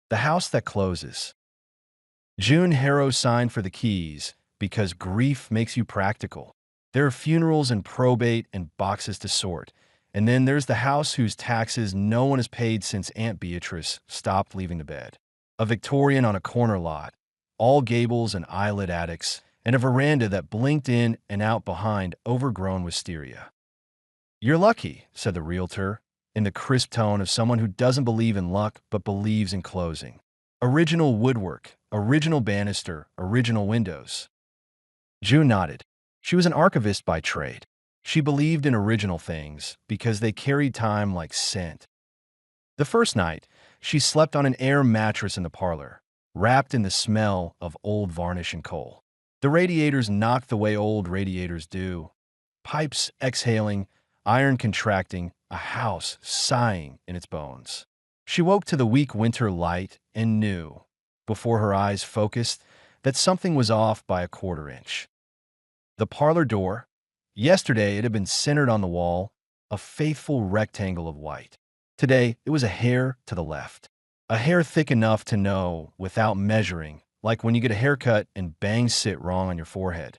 The house that closes. June Harrow signed for the keys because grief makes you practical. There are funerals and probate and boxes to sort. And then there's the house whose taxes no one has paid since Aunt Beatrice stopped leaving the bed. A Victorian on a corner lot, all gables and eyelet attics, and a veranda that blinked in and out behind overgrown wisteria. "You're lucky," said the realtor, in the crisp tone of someone who doesn't believe in luck but believes in closing. Original woodwork, original banister, original windows. June nodded. She was an archivist by trade. She believed in original things because they carried time like scent. The first night, she slept on an air mattress in the parlor, wrapped in the smell of old varnish and coal. The radiators knocked the way old radiators do. Pipes exhaling, iron contracting, a house sighing in its bones. She woke to the weak winter light and knew, before her eyes focused, that something was off by a quarter inch. The parlor door. Yesterday it had been centered on the wall, a faithful rectangle of white. Today it was a hair to the left. A hair thick enough to know, without measuring, like when you get a haircut and bangs sit wrong on your forehead.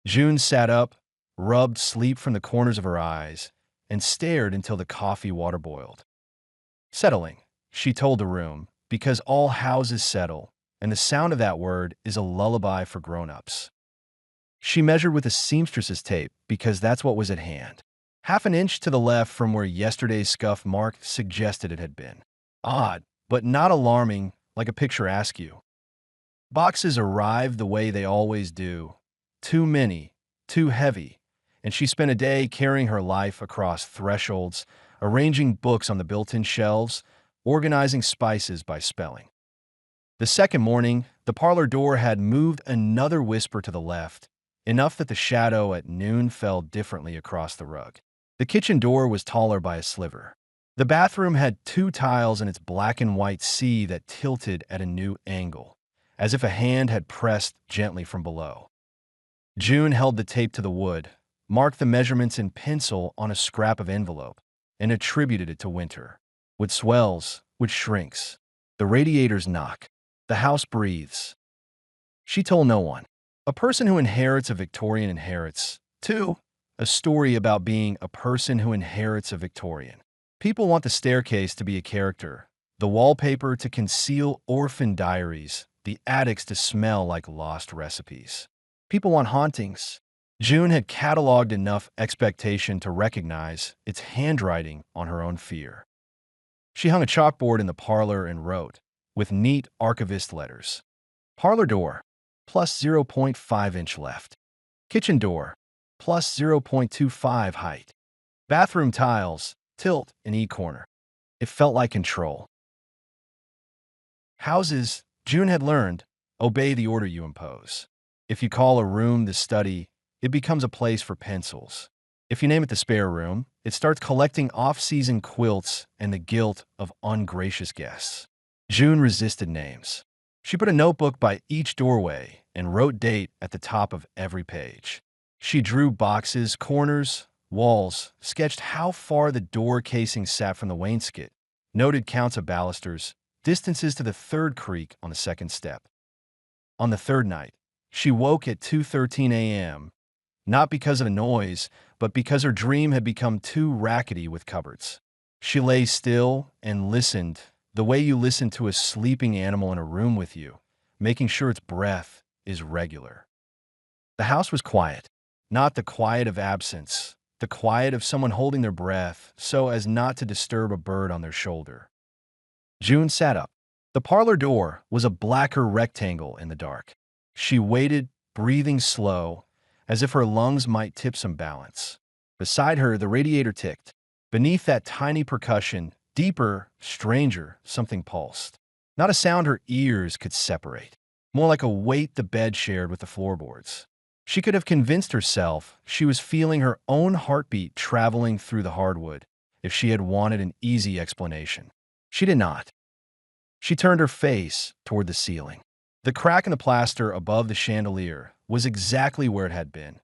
June sat up, rubbed sleep from the corners of her eyes, and stared until the coffee water boiled. Settling, she told the room, because all houses settle, and the sound of that word is a lullaby for grown-ups. She measured with a seamstress's tape because that's what was at hand. Half an inch to the left from where yesterday's scuff mark suggested it had been. Odd, but not alarming, like a picture askew. Boxes arrived the way they always do. Too many, too heavy, and she spent a day carrying her life across thresholds, arranging books on the built-in shelves, organizing spices by spelling. The second morning, the parlor door had moved another whisper to the left, enough that the shadow at noon fell differently across the rug. The kitchen door was taller by a sliver. The bathroom had two tiles in its black and white sea that tilted at a new angle, as if a hand had pressed gently from below. June held the tape to the wood, marked the measurements in pencil on a scrap of envelope, and attributed it to winter. Which swells, which shrinks. The radiators knock. The house breathes. She told no one. A person who inherits a Victorian inherits, too, a story about being a person who inherits a Victorian. People want the staircase to be a character, the wallpaper to conceal orphan diaries, the attics to smell like lost recipes. People want hauntings. June had cataloged enough expectation to recognize its handwriting on her own fear. She hung a chalkboard in the parlor and wrote, with neat archivist letters. Parlor door, plus 0.5 inch left. Kitchen door, plus 0.25 height. Bathroom tiles, tilt in E corner. It felt like control. Houses, June had learned, obey the order you impose. If you call a room the study, it becomes a place for pencils. If you name it the spare room, it starts collecting off-season quilts and the guilt of ungracious guests. June resisted names. She put a notebook by each doorway and wrote date at the top of every page. She drew boxes, corners, walls, sketched how far the door casing sat from the wainscot, noted counts of balusters, distances to the third creak on the second step. On the third night, she woke at 2:13 a.m., not because of the noise, but because her dream had become too rackety with cupboards. She lay still and listened, the way you listen to a sleeping animal in a room with you, making sure its breath is regular. The house was quiet, not the quiet of absence, the quiet of someone holding their breath so as not to disturb a bird on their shoulder. June sat up. The parlor door was a blacker rectangle in the dark. She waited, breathing slow, as if her lungs might tip some balance. Beside her, the radiator ticked. Beneath that tiny percussion, deeper, stranger, something pulsed. Not a sound her ears could separate. More like a weight the bed shared with the floorboards. She could have convinced herself she was feeling her own heartbeat traveling through the hardwood if she had wanted an easy explanation. She did not. She turned her face toward the ceiling. The crack in the plaster above the chandelier was exactly where it had been.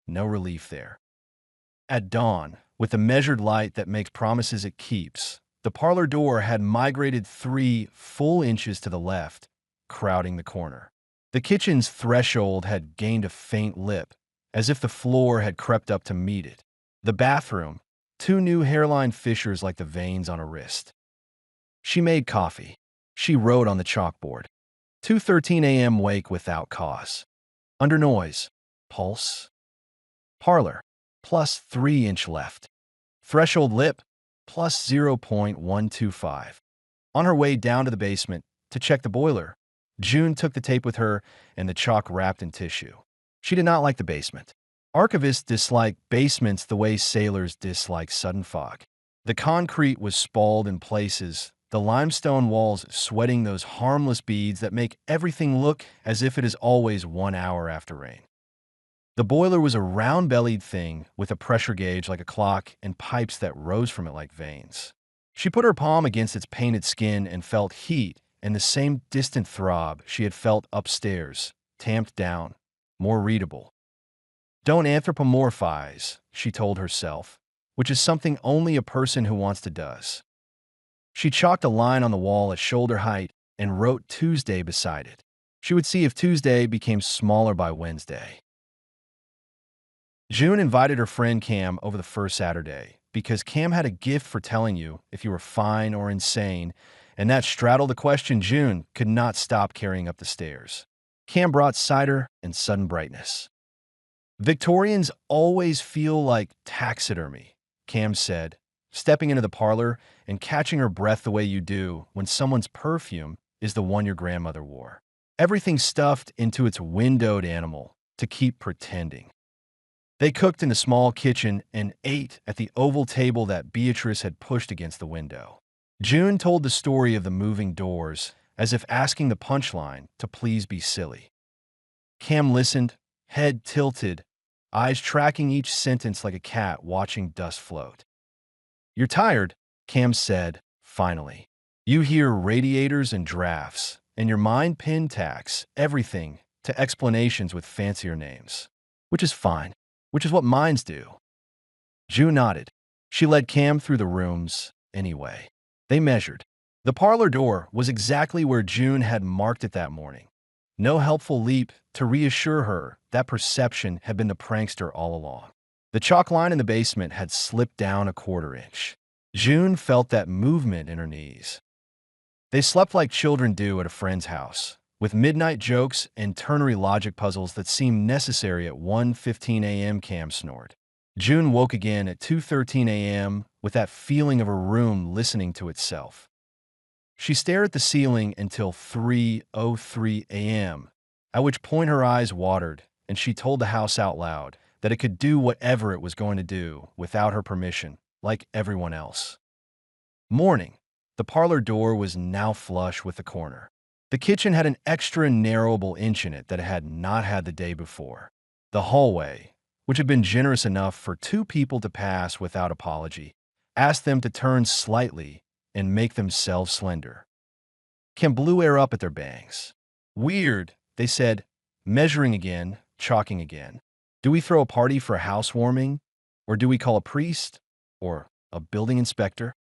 No relief there. At dawn, with the measured light that makes promises it keeps, The parlor door had migrated 3 full inches to the left, crowding the corner. The kitchen's threshold had gained a faint lip, as if the floor had crept up to meet it. The bathroom, 2 new hairline fissures like the veins on a wrist. She made coffee. She wrote on the chalkboard. 2:13 a.m. wake without cause. Under noise. Pulse. Parlor. Plus 3-inch left. Threshold lip. Plus 0.125. On her way down to the basement to check the boiler, June took the tape with her and the chalk wrapped in tissue. She did not like the basement. Archivists dislike basements the way sailors dislike sudden fog. The concrete was spalled in places, the limestone walls sweating those harmless beads that make everything look as if it is always 1 hour after rain. The boiler was a round-bellied thing with a pressure gauge like a clock and pipes that rose from it like veins. She put her palm against its painted skin and felt heat and the same distant throb she had felt upstairs, tamped down, more readable. Don't anthropomorphize, she told herself, which is something only a person who wants to does. She chalked a line on the wall at shoulder height and wrote Tuesday beside it. She would see if Tuesday became smaller by Wednesday. June invited her friend Cam over the first Saturday because Cam had a gift for telling you if you were fine or insane, and that straddled the question June could not stop carrying up the stairs. Cam brought cider and sudden brightness. Victorians always feel like taxidermy, Cam said, stepping into the parlor and catching her breath the way you do when someone's perfume is the one your grandmother wore. Everything stuffed into its windowed animal to keep pretending. They cooked in the small kitchen and ate at the oval table that Beatrice had pushed against the window. June told the story of the moving doors, as if asking the punchline to please be silly. Cam listened, head tilted, eyes tracking each sentence like a cat watching dust float. You're tired, Cam said, finally. You hear radiators and drafts, and your mind pin tacks everything to explanations with fancier names. Which is fine. Which is what minds do. June nodded. She led Cam through the rooms, anyway. They measured. The parlor door was exactly where June had marked it that morning. No helpful leap to reassure her that perception had been the prankster all along. The chalk line in the basement had slipped down a 1/4 inch. June felt that movement in her knees. They slept like children do at a friend's house, with midnight jokes and ternary logic puzzles that seemed necessary at 1:15 a.m. Cam snored. June woke again at 2:13 a.m. with that feeling of her room listening to itself. She stared at the ceiling until 3:03 a.m., at which point her eyes watered, and she told the house out loud that it could do whatever it was going to do without her permission, like everyone else. Morning. The parlor door was now flush with the corner. The kitchen had an extra narrowable inch in it that it had not had the day before. The hallway, which had been generous enough for 2 people to pass without apology, asked them to turn slightly and make themselves slender. Cam blew air up at their bangs. Weird, they said, measuring again, chalking again. Do we throw a party for a housewarming? Or do we call a priest? Or a building inspector?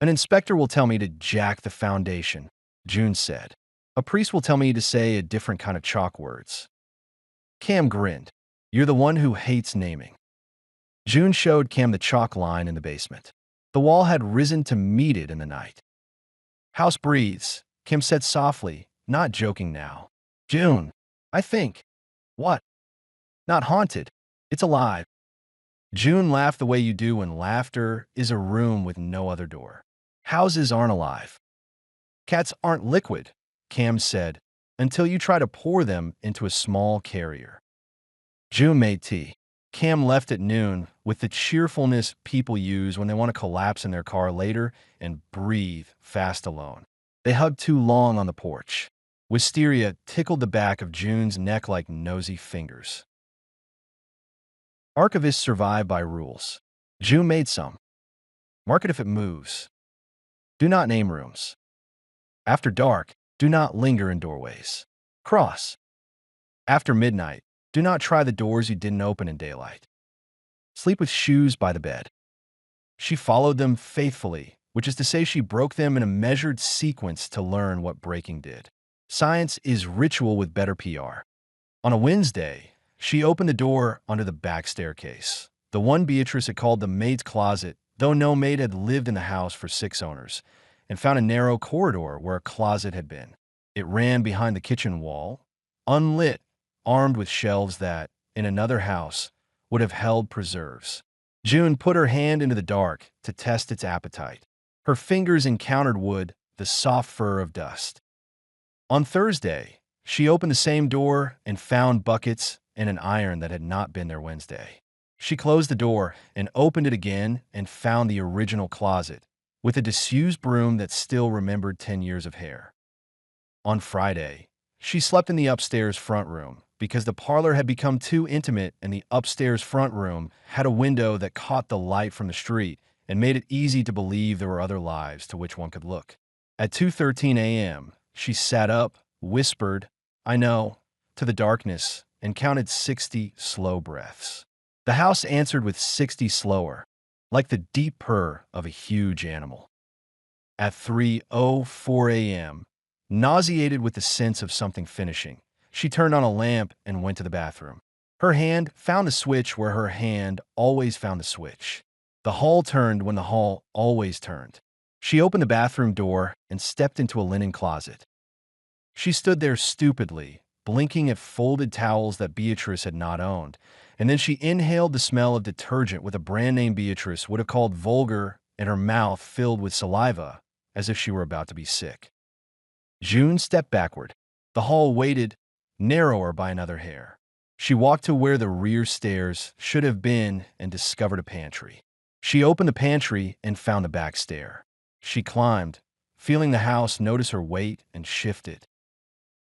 An inspector will tell me to jack the foundation, June said. A priest will tell me to say a different kind of chalk words. Cam grinned. You're the one who hates naming. June showed Cam the chalk line in the basement. The wall had risen to meet it in the night. House breathes, Cam said softly, not joking now. June, I think. What? Not haunted. It's alive. June laughed the way you do when laughter is a room with no other door. Houses aren't alive. Cats aren't liquid, Cam said, until you try to pour them into a small carrier. June made tea. Cam left at noon with the cheerfulness people use when they want to collapse in their car later and breathe fast alone. They hugged too long on the porch. Wisteria tickled the back of June's neck like nosy fingers. Archivists survive by rules. June made some. Mark it if it moves. Do not name rooms. After dark, do not linger in doorways. Cross. After midnight, do not try the doors you didn't open in daylight. Sleep with shoes by the bed. She followed them faithfully, which is to say she broke them in a measured sequence to learn what breaking did. Science is ritual with better PR. On a Wednesday, she opened the door onto the back staircase, the one Beatrice had called the maid's closet, though no maid had lived in the house for 6 owners, and found a narrow corridor where a closet had been. It ran behind the kitchen wall, unlit, armed with shelves that, in another house, would have held preserves. June put her hand into the dark to test its appetite. Her fingers encountered wood, the soft fur of dust. On Thursday, she opened the same door and found buckets and an iron that had not been there Wednesday. She closed the door and opened it again and found the original closet, with a disused broom that still remembered 10 years of hair. On Friday, she slept in the upstairs front room because the parlor had become too intimate and the upstairs front room had a window that caught the light from the street and made it easy to believe there were other lives to which one could look. At 2:13 a.m., she sat up, whispered, "I know," to the darkness and counted 60 slow breaths. The house answered with 60 slower, like the deep purr of a huge animal. At 3:04 a.m., nauseated with the sense of something finishing, she turned on a lamp and went to the bathroom. Her hand found the switch where her hand always found the switch. The hall turned when the hall always turned. She opened the bathroom door and stepped into a linen closet. She stood there stupidly, blinking at folded towels that Beatrice had not owned, and then she inhaled the smell of detergent with a brand name Beatrice would have called vulgar and her mouth filled with saliva, as if she were about to be sick. June stepped backward. The hall waited, narrower by another hair. She walked to where the rear stairs should have been and discovered a pantry. She opened the pantry and found the back stair. She climbed, feeling the house notice her weight and shifted.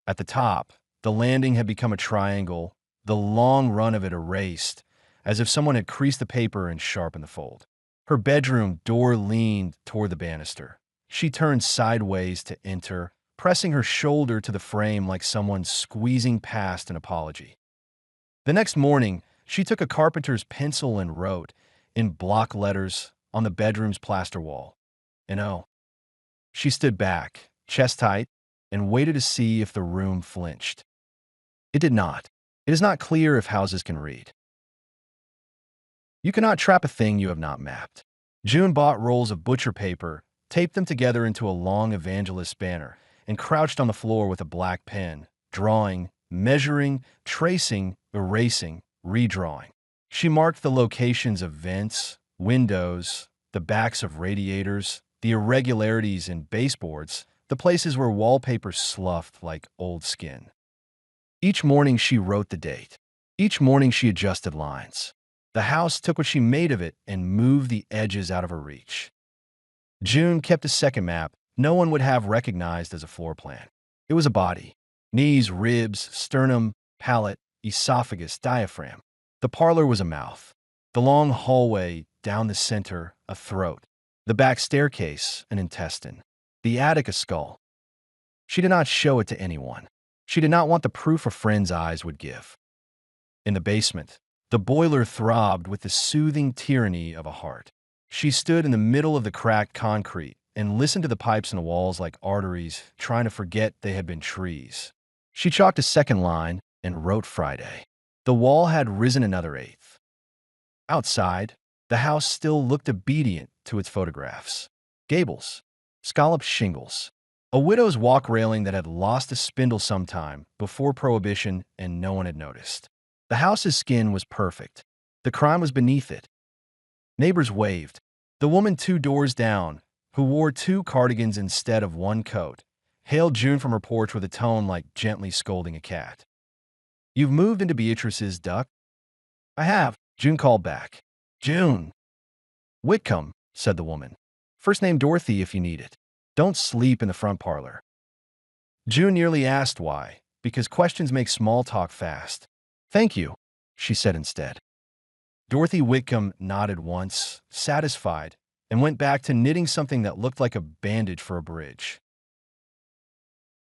At the top, the landing had become a triangle, the long run of it erased, as if someone had creased the paper and sharpened the fold. Her bedroom door leaned toward the banister. She turned sideways to enter, pressing her shoulder to the frame like someone squeezing past an apology. The next morning, she took a carpenter's pencil and wrote, in block letters, on the bedroom's plaster wall, "N.O." She stood back, chest tight, and waited to see if the room flinched. It did not. It is not clear if houses can read. You cannot trap a thing you have not mapped. June bought rolls of butcher paper, taped them together into a long evangelist banner, and crouched on the floor with a black pen, drawing, measuring, tracing, erasing, redrawing. She marked the locations of vents, windows, the backs of radiators, the irregularities in baseboards, the places where wallpaper sloughed like old skin. Each morning she wrote the date. Each morning she adjusted lines. The house took what she made of it and moved the edges out of her reach. June kept a second map no one would have recognized as a floor plan. It was a body. Knees, ribs, sternum, palate, esophagus, diaphragm. The parlor was a mouth. The long hallway down the center, a throat. The back staircase, an intestine. The attic, a skull. She did not show it to anyone. She did not want the proof her friend's eyes would give. In the basement, the boiler throbbed with the soothing tyranny of a heart. She stood in the middle of the cracked concrete and listened to the pipes in the walls like arteries, trying to forget they had been trees. She chalked a second line and wrote Friday. The wall had risen another eighth. Outside, the house still looked obedient to its photographs. Gables, scalloped shingles, a widow's walk railing that had lost a spindle sometime before Prohibition and no one had noticed. The house's skin was perfect. The crime was beneath it. Neighbors waved. The woman 2 doors down, who wore 2 cardigans instead of 1 coat, hailed June from her porch with a tone like gently scolding a cat. "You've moved into Beatrice's duck?" "I have," June called back. "June." "Wickham," said the woman. "First name Dorothy if you need it. Don't sleep in the front parlor." June nearly asked why, because questions make small talk fast. "Thank you," she said instead. Dorothy Wickham nodded once, satisfied, and went back to knitting something that looked like a bandage for a bridge.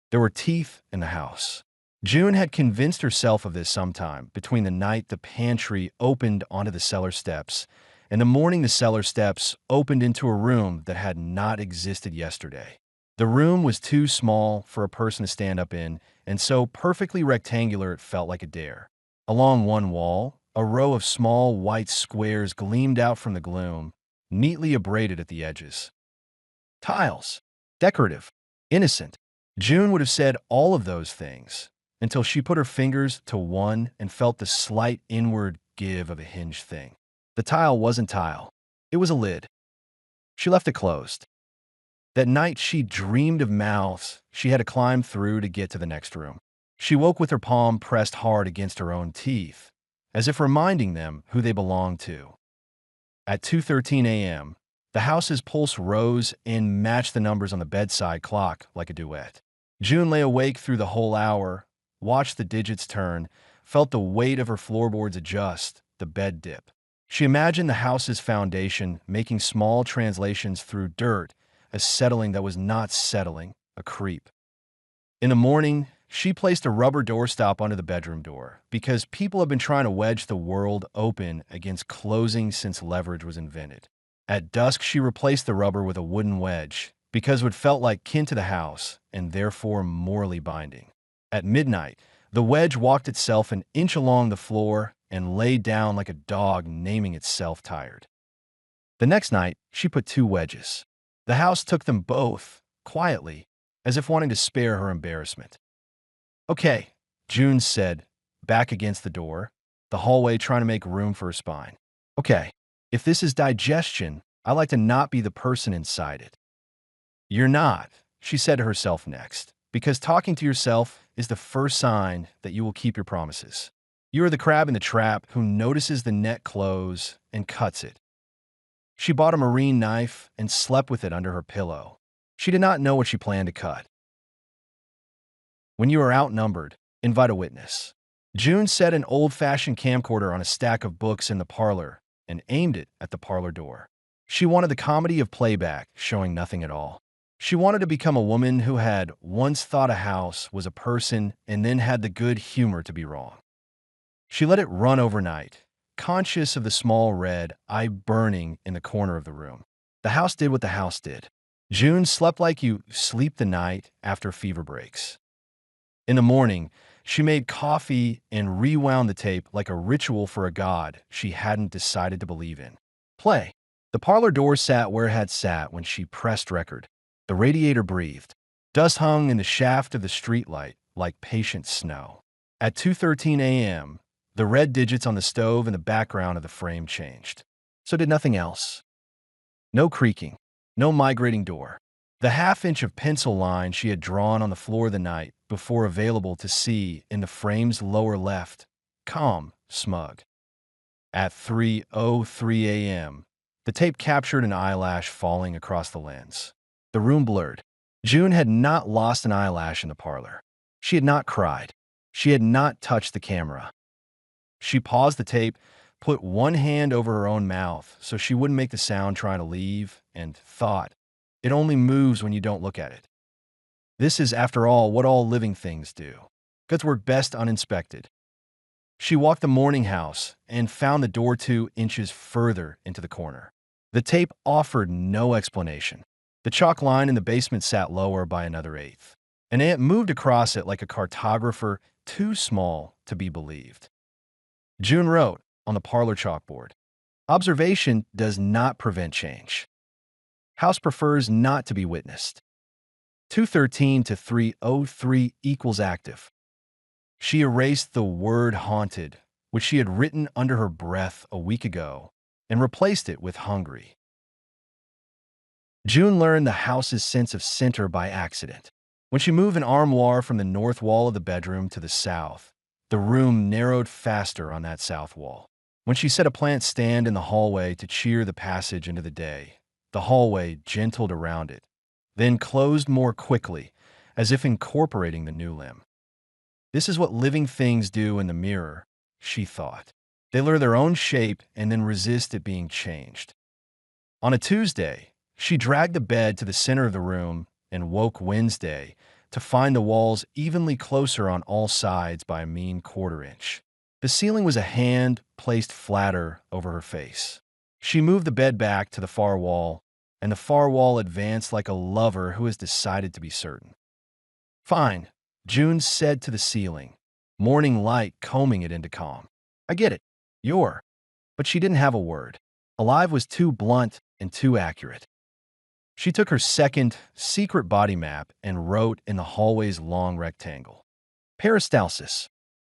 There were teeth in the house. June had convinced herself of this sometime between the night the pantry opened onto the cellar steps In the morning, the cellar steps opened into a room that had not existed yesterday. The room was too small for a person to stand up in, and so perfectly rectangular it felt like a dare. Along one wall, a row of small white squares gleamed out from the gloom, neatly abraded at the edges. Tiles. Decorative. Innocent. June would have said all of those things, until she put her fingers to one and felt the slight inward give of a hinged thing. The tile wasn't tile. It was a lid. She left it closed. That night, she dreamed of mouths she had to climb through to get to the next room. She woke with her palm pressed hard against her own teeth, as if reminding them who they belonged to. At 2:13 a.m., the house's pulse rose and matched the numbers on the bedside clock like a duet. June lay awake through the whole hour, watched the digits turn, felt the weight of her floorboards adjust, the bed dip. She imagined the house's foundation making small translations through dirt, a settling that was not settling, a creep. In the morning, she placed a rubber doorstop under the bedroom door because people have been trying to wedge the world open against closing since leverage was invented. At dusk, she replaced the rubber with a wooden wedge because it felt like kin to the house and therefore morally binding. At midnight, the wedge walked itself an inch along the floor and lay down like a dog naming itself tired. The next night, she put 2 wedges. The house took them both, quietly, as if wanting to spare her embarrassment. "Okay," June said, back against the door, the hallway trying to make room for her spine. "Okay, if this is digestion, I like to not be the person inside it." "You're not," she said to herself next, because talking to yourself is the first sign that you will keep your promises. You are the crab in the trap who notices the net close and cuts it. She bought a marine knife and slept with it under her pillow. She did not know what she planned to cut. When you are outnumbered, invite a witness. June set an old-fashioned camcorder on a stack of books in the parlor and aimed it at the parlor door. She wanted the comedy of playback, showing nothing at all. She wanted to become a woman who had once thought a house was a person and then had the good humor to be wrong. She let it run overnight, conscious of the small red eye burning in the corner of the room. The house did what the house did. June slept like you sleep the night after fever breaks. In the morning, she made coffee and rewound the tape like a ritual for a god she hadn't decided to believe in. Play. The parlor door sat where it had sat when she pressed record. The radiator breathed. Dust hung in the shaft of the streetlight like patient snow. At 2:13 a.m., the red digits on the stove in the background of the frame changed. So did nothing else. No creaking. No migrating door. The half-inch of pencil line she had drawn on the floor the night before available to see in the frame's lower left, calm, smug. At 3:03 a.m., the tape captured an eyelash falling across the lens. The room blurred. June had not lost an eyelash in the parlor. She had not cried. She had not touched the camera. She paused the tape, put one hand over her own mouth so she wouldn't make the sound trying to leave, and thought, it only moves when you don't look at it. This is, after all, what all living things do. Goods work best uninspected. She walked the morning house and found the door 2 inches further into the corner. The tape offered no explanation. The chalk line in the basement sat lower by another eighth. An ant moved across it like a cartographer too small to be believed. June wrote on the parlor chalkboard, "Observation does not prevent change. House prefers not to be witnessed. 2:13 to 3:03 equals active." She erased the word haunted, which she had written under her breath a week ago, and replaced it with hungry. June learned the house's sense of center by accident. When she moved an armoire from the north wall of the bedroom to the south, the room narrowed faster on that south wall. When she set a plant stand in the hallway to cheer the passage into the day, the hallway gentled around it, then closed more quickly, as if incorporating the new limb. This is what living things do in the mirror, she thought. They learn their own shape and then resist it being changed. On a Tuesday, she dragged the bed to the center of the room and woke Wednesday to find the walls evenly closer on all sides by a mean quarter inch. The ceiling was a hand placed flatter over her face. She moved the bed back to the far wall, and the far wall advanced like a lover who has decided to be certain. Fine, June said to the ceiling, morning light combing it into calm. I get it. You're. But she didn't have a word. Alive was too blunt and too accurate. She took her second, secret body map and wrote in the hallway's long rectangle. Peristalsis.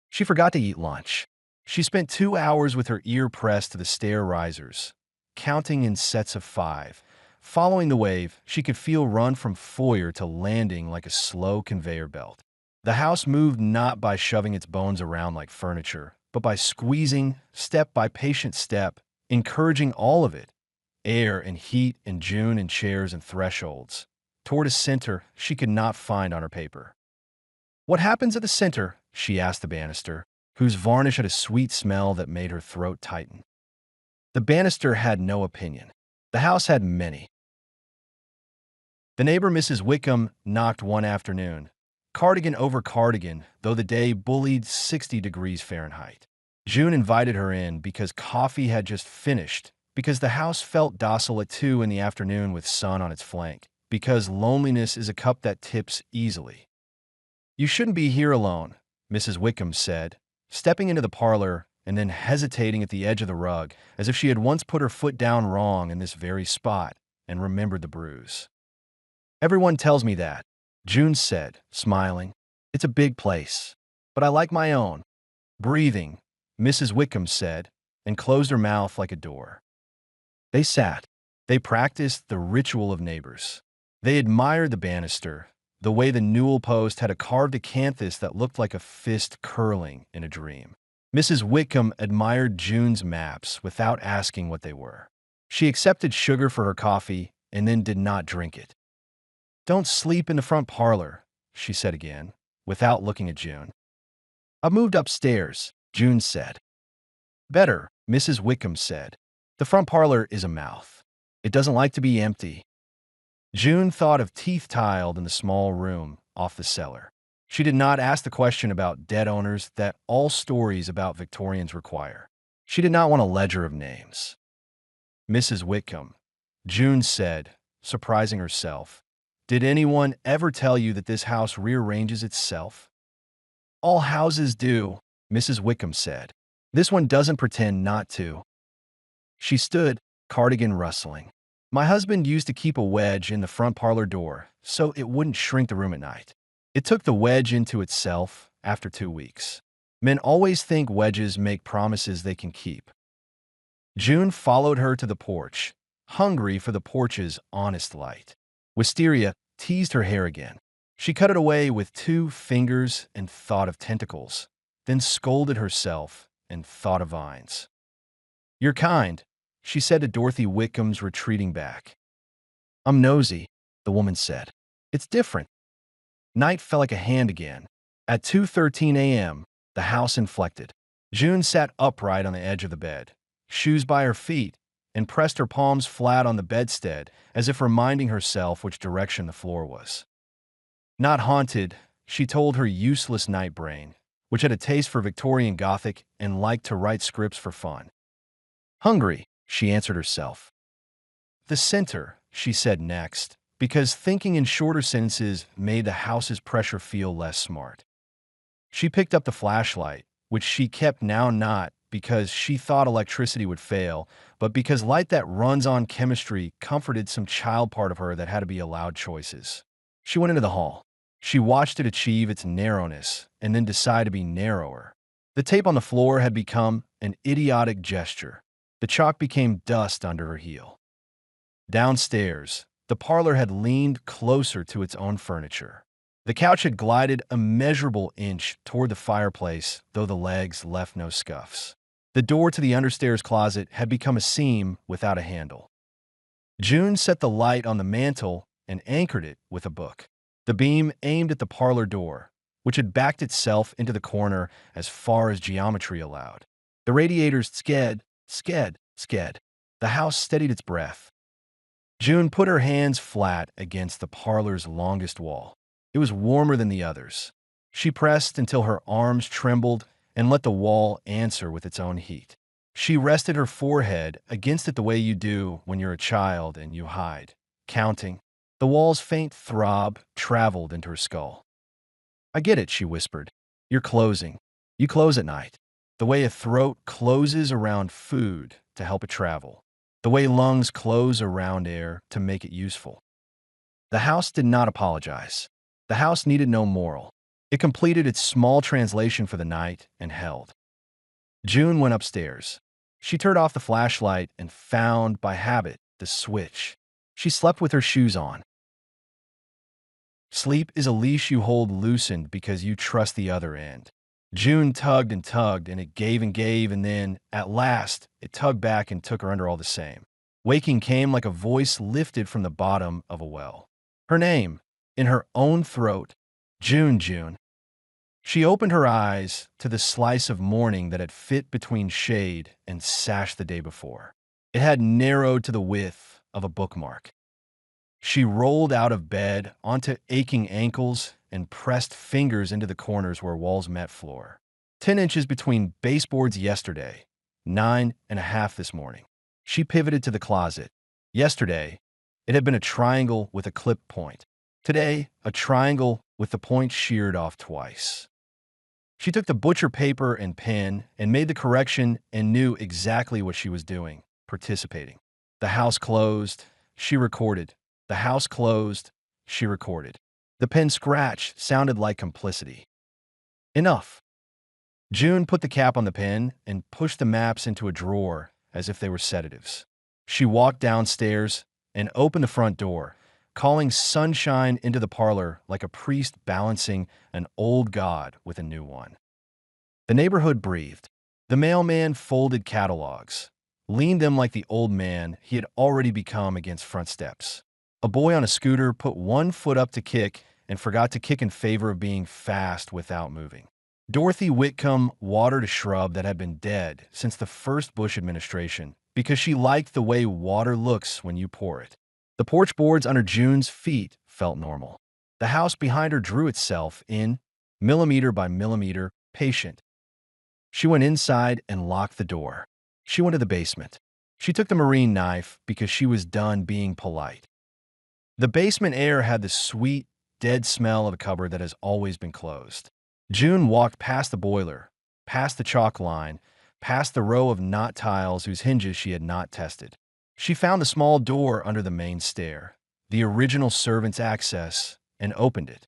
She forgot to eat lunch. She spent 2 hours with her ear pressed to the stair risers, counting in sets of 5. Following the wave, she could feel run from foyer to landing like a slow conveyor belt. The house moved not by shoving its bones around like furniture, but by squeezing, step by patient step, encouraging all of it, air and heat and June and chairs and thresholds, toward a center she could not find on her paper. What happens at the center? She asked the banister, whose varnish had a sweet smell that made her throat tighten. The banister had no opinion. The house had many. The neighbor, Mrs. Wickham, knocked one afternoon, cardigan over cardigan, though the day bullied 60 degrees Fahrenheit. June invited her in because coffee had just finished, because the house felt docile at 2 in the afternoon with sun on its flank, because loneliness is a cup that tips easily. You shouldn't be here alone, Mrs. Wickham said, stepping into the parlor and then hesitating at the edge of the rug, as if she had once put her foot down wrong in this very spot and remembered the bruise. Everyone tells me that, June said, smiling. It's a big place, but I like my own. Breathing, Mrs. Wickham said, and closed her mouth like a door. They sat. They practiced the ritual of neighbors. They admired the banister, the way the newel post had a carved acanthus that looked like a fist curling in a dream. Mrs. Wickham admired June's maps without asking what they were. She accepted sugar for her coffee and then did not drink it. Don't sleep in the front parlor, she said again, without looking at June. I moved upstairs, June said. Better, Mrs. Wickham said. The front parlor is a mouth. It doesn't like to be empty. June thought of teeth tiled in the small room off the cellar. She did not ask the question about dead owners that all stories about Victorians require. She did not want a ledger of names. Mrs. Wickham, June said, surprising herself. Did anyone ever tell you that this house rearranges itself? All houses do, Mrs. Wickham said. This one doesn't pretend not to. She stood, cardigan rustling. My husband used to keep a wedge in the front parlor door so it wouldn't shrink the room at night. It took the wedge into itself after 2 weeks. Men always think wedges make promises they can keep. June followed her to the porch, hungry for the porch's honest light. Wisteria teased her hair again. She cut it away with 2 fingers and thought of tentacles, then scolded herself and thought of vines. You're kind, she said to Dorothy Wickham's retreating back. I'm nosy, the woman said. It's different. Night fell like a hand again. At 2:13 a.m., the house inflected. June sat upright on the edge of the bed, shoes by her feet, and pressed her palms flat on the bedstead as if reminding herself which direction the floor was. Not haunted, she told her useless night brain, which had a taste for Victorian Gothic and liked to write scripts for fun. Hungry, she answered herself. The center, she said next, because thinking in shorter sentences made the house's pressure feel less smart. She picked up the flashlight, which she kept now not because she thought electricity would fail, but because light that runs on chemistry comforted some child part of her that had to be allowed choices. She went into the hall. She watched it achieve its narrowness and then decide to be narrower. The tape on the floor had become an idiotic gesture. The chalk became dust under her heel. Downstairs, the parlor had leaned closer to its own furniture. The couch had glided a measurable inch toward the fireplace, though the legs left no scuffs. The door to the understairs closet had become a seam without a handle. June set the light on the mantel and anchored it with a book. The beam aimed at the parlor door, which had backed itself into the corner as far as geometry allowed. The radiators sked. The house steadied its breath. June put her hands flat against the parlor's longest wall. It was warmer than the others. She pressed until her arms trembled and let the wall answer with its own heat. She rested her forehead against it the way you do when you're a child and you hide, counting. The wall's faint throb traveled into her skull. "I get it," she whispered. "You're closing. You close at night. The way a throat closes around food to help it travel. The way lungs close around air to make it useful." The house did not apologize. The house needed no moral. It completed its small translation for the night and held. June went upstairs. She turned off the flashlight and found, by habit, the switch. She slept with her shoes on. Sleep is a leash you hold loosened because you trust the other end. June tugged, and it gave, and then, at last, it tugged back and took her under all the same. Waking came like a voice lifted from the bottom of a well. Her name, in her own throat, June, June. She opened her eyes to the slice of morning that had fit between shade and sash the day before. It had narrowed to the width of a bookmark. She rolled out of bed onto aching ankles and pressed fingers into the corners where walls met floor. 10 inches between baseboards yesterday, 9.5 this morning. She pivoted to the closet. Yesterday, it had been a triangle with a clip point. Today, a triangle with the point sheared off twice. She took the butcher paper and pen and made the correction and knew exactly what she was doing, participating. The house closed. She recorded. The house closed. She recorded. The pen scratch sounded like complicity. Enough. June put the cap on the pen and pushed the maps into a drawer as if they were sedatives. She walked downstairs and opened the front door, calling sunshine into the parlor like a priest balancing an old god with a new one. The neighborhood breathed. The mailman folded catalogs, leaned them like the old man he had already become against front steps. A boy on a scooter put one foot up to kick and forgot to kick in favor of being fast without moving. Dorothy Wickham watered a shrub that had been dead since the first Bush administration because she liked the way water looks when you pour it. The porch boards under June's feet felt normal. The house behind her drew itself in, millimeter by millimeter, patient. She went inside and locked the door. She went to the basement. She took the marine knife because she was done being polite. The basement air had the sweet, dead smell of a cupboard that has always been closed. June walked past the boiler, past the chalk line, past the row of knot tiles whose hinges she had not tested. She found the small door under the main stair, the original servant's access, and opened it.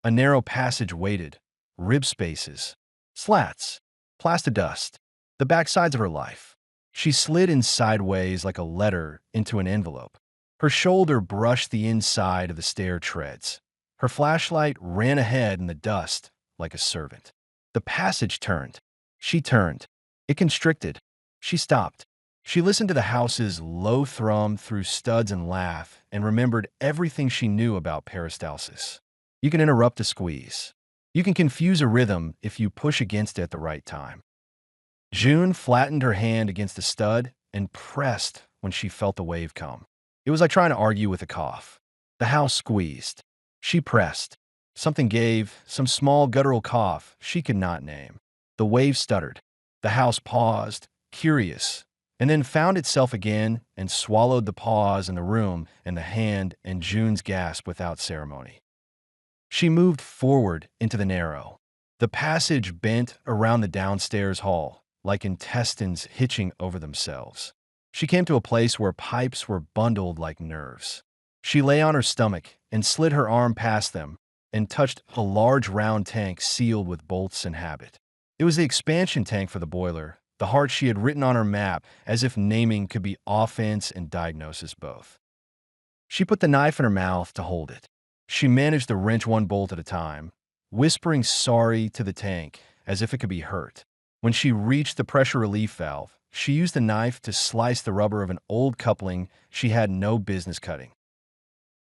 A narrow passage waited, rib spaces, slats, plaster dust, the backsides of her life. She slid in sideways like a letter into an envelope. Her shoulder brushed the inside of the stair treads. Her flashlight ran ahead in the dust like a servant. The passage turned. She turned. It constricted. She stopped. She listened to the house's low thrum through studs and laugh and remembered everything she knew about peristalsis. You can interrupt a squeeze. You can confuse a rhythm if you push against it at the right time. June flattened her hand against the stud and pressed when she felt the wave come. It was like trying to argue with a cough. The house squeezed. She pressed. Something gave, some small guttural cough she could not name. The wave stuttered. The house paused, curious, and then found itself again and swallowed the pause in the room and the hand and June's gasp without ceremony. She moved forward into the narrow. The passage bent around the downstairs hall, like intestines hitching over themselves. She came to a place where pipes were bundled like nerves. She lay on her stomach and slid her arm past them and touched a large round tank sealed with bolts and habit. It was the expansion tank for the boiler, the heart she had written on her map as if naming could be offense and diagnosis both. She put the knife in her mouth to hold it. She managed to wrench one bolt at a time, whispering sorry to the tank as if it could be hurt. When she reached the pressure relief valve, she used the knife to slice the rubber of an old coupling she had no business cutting.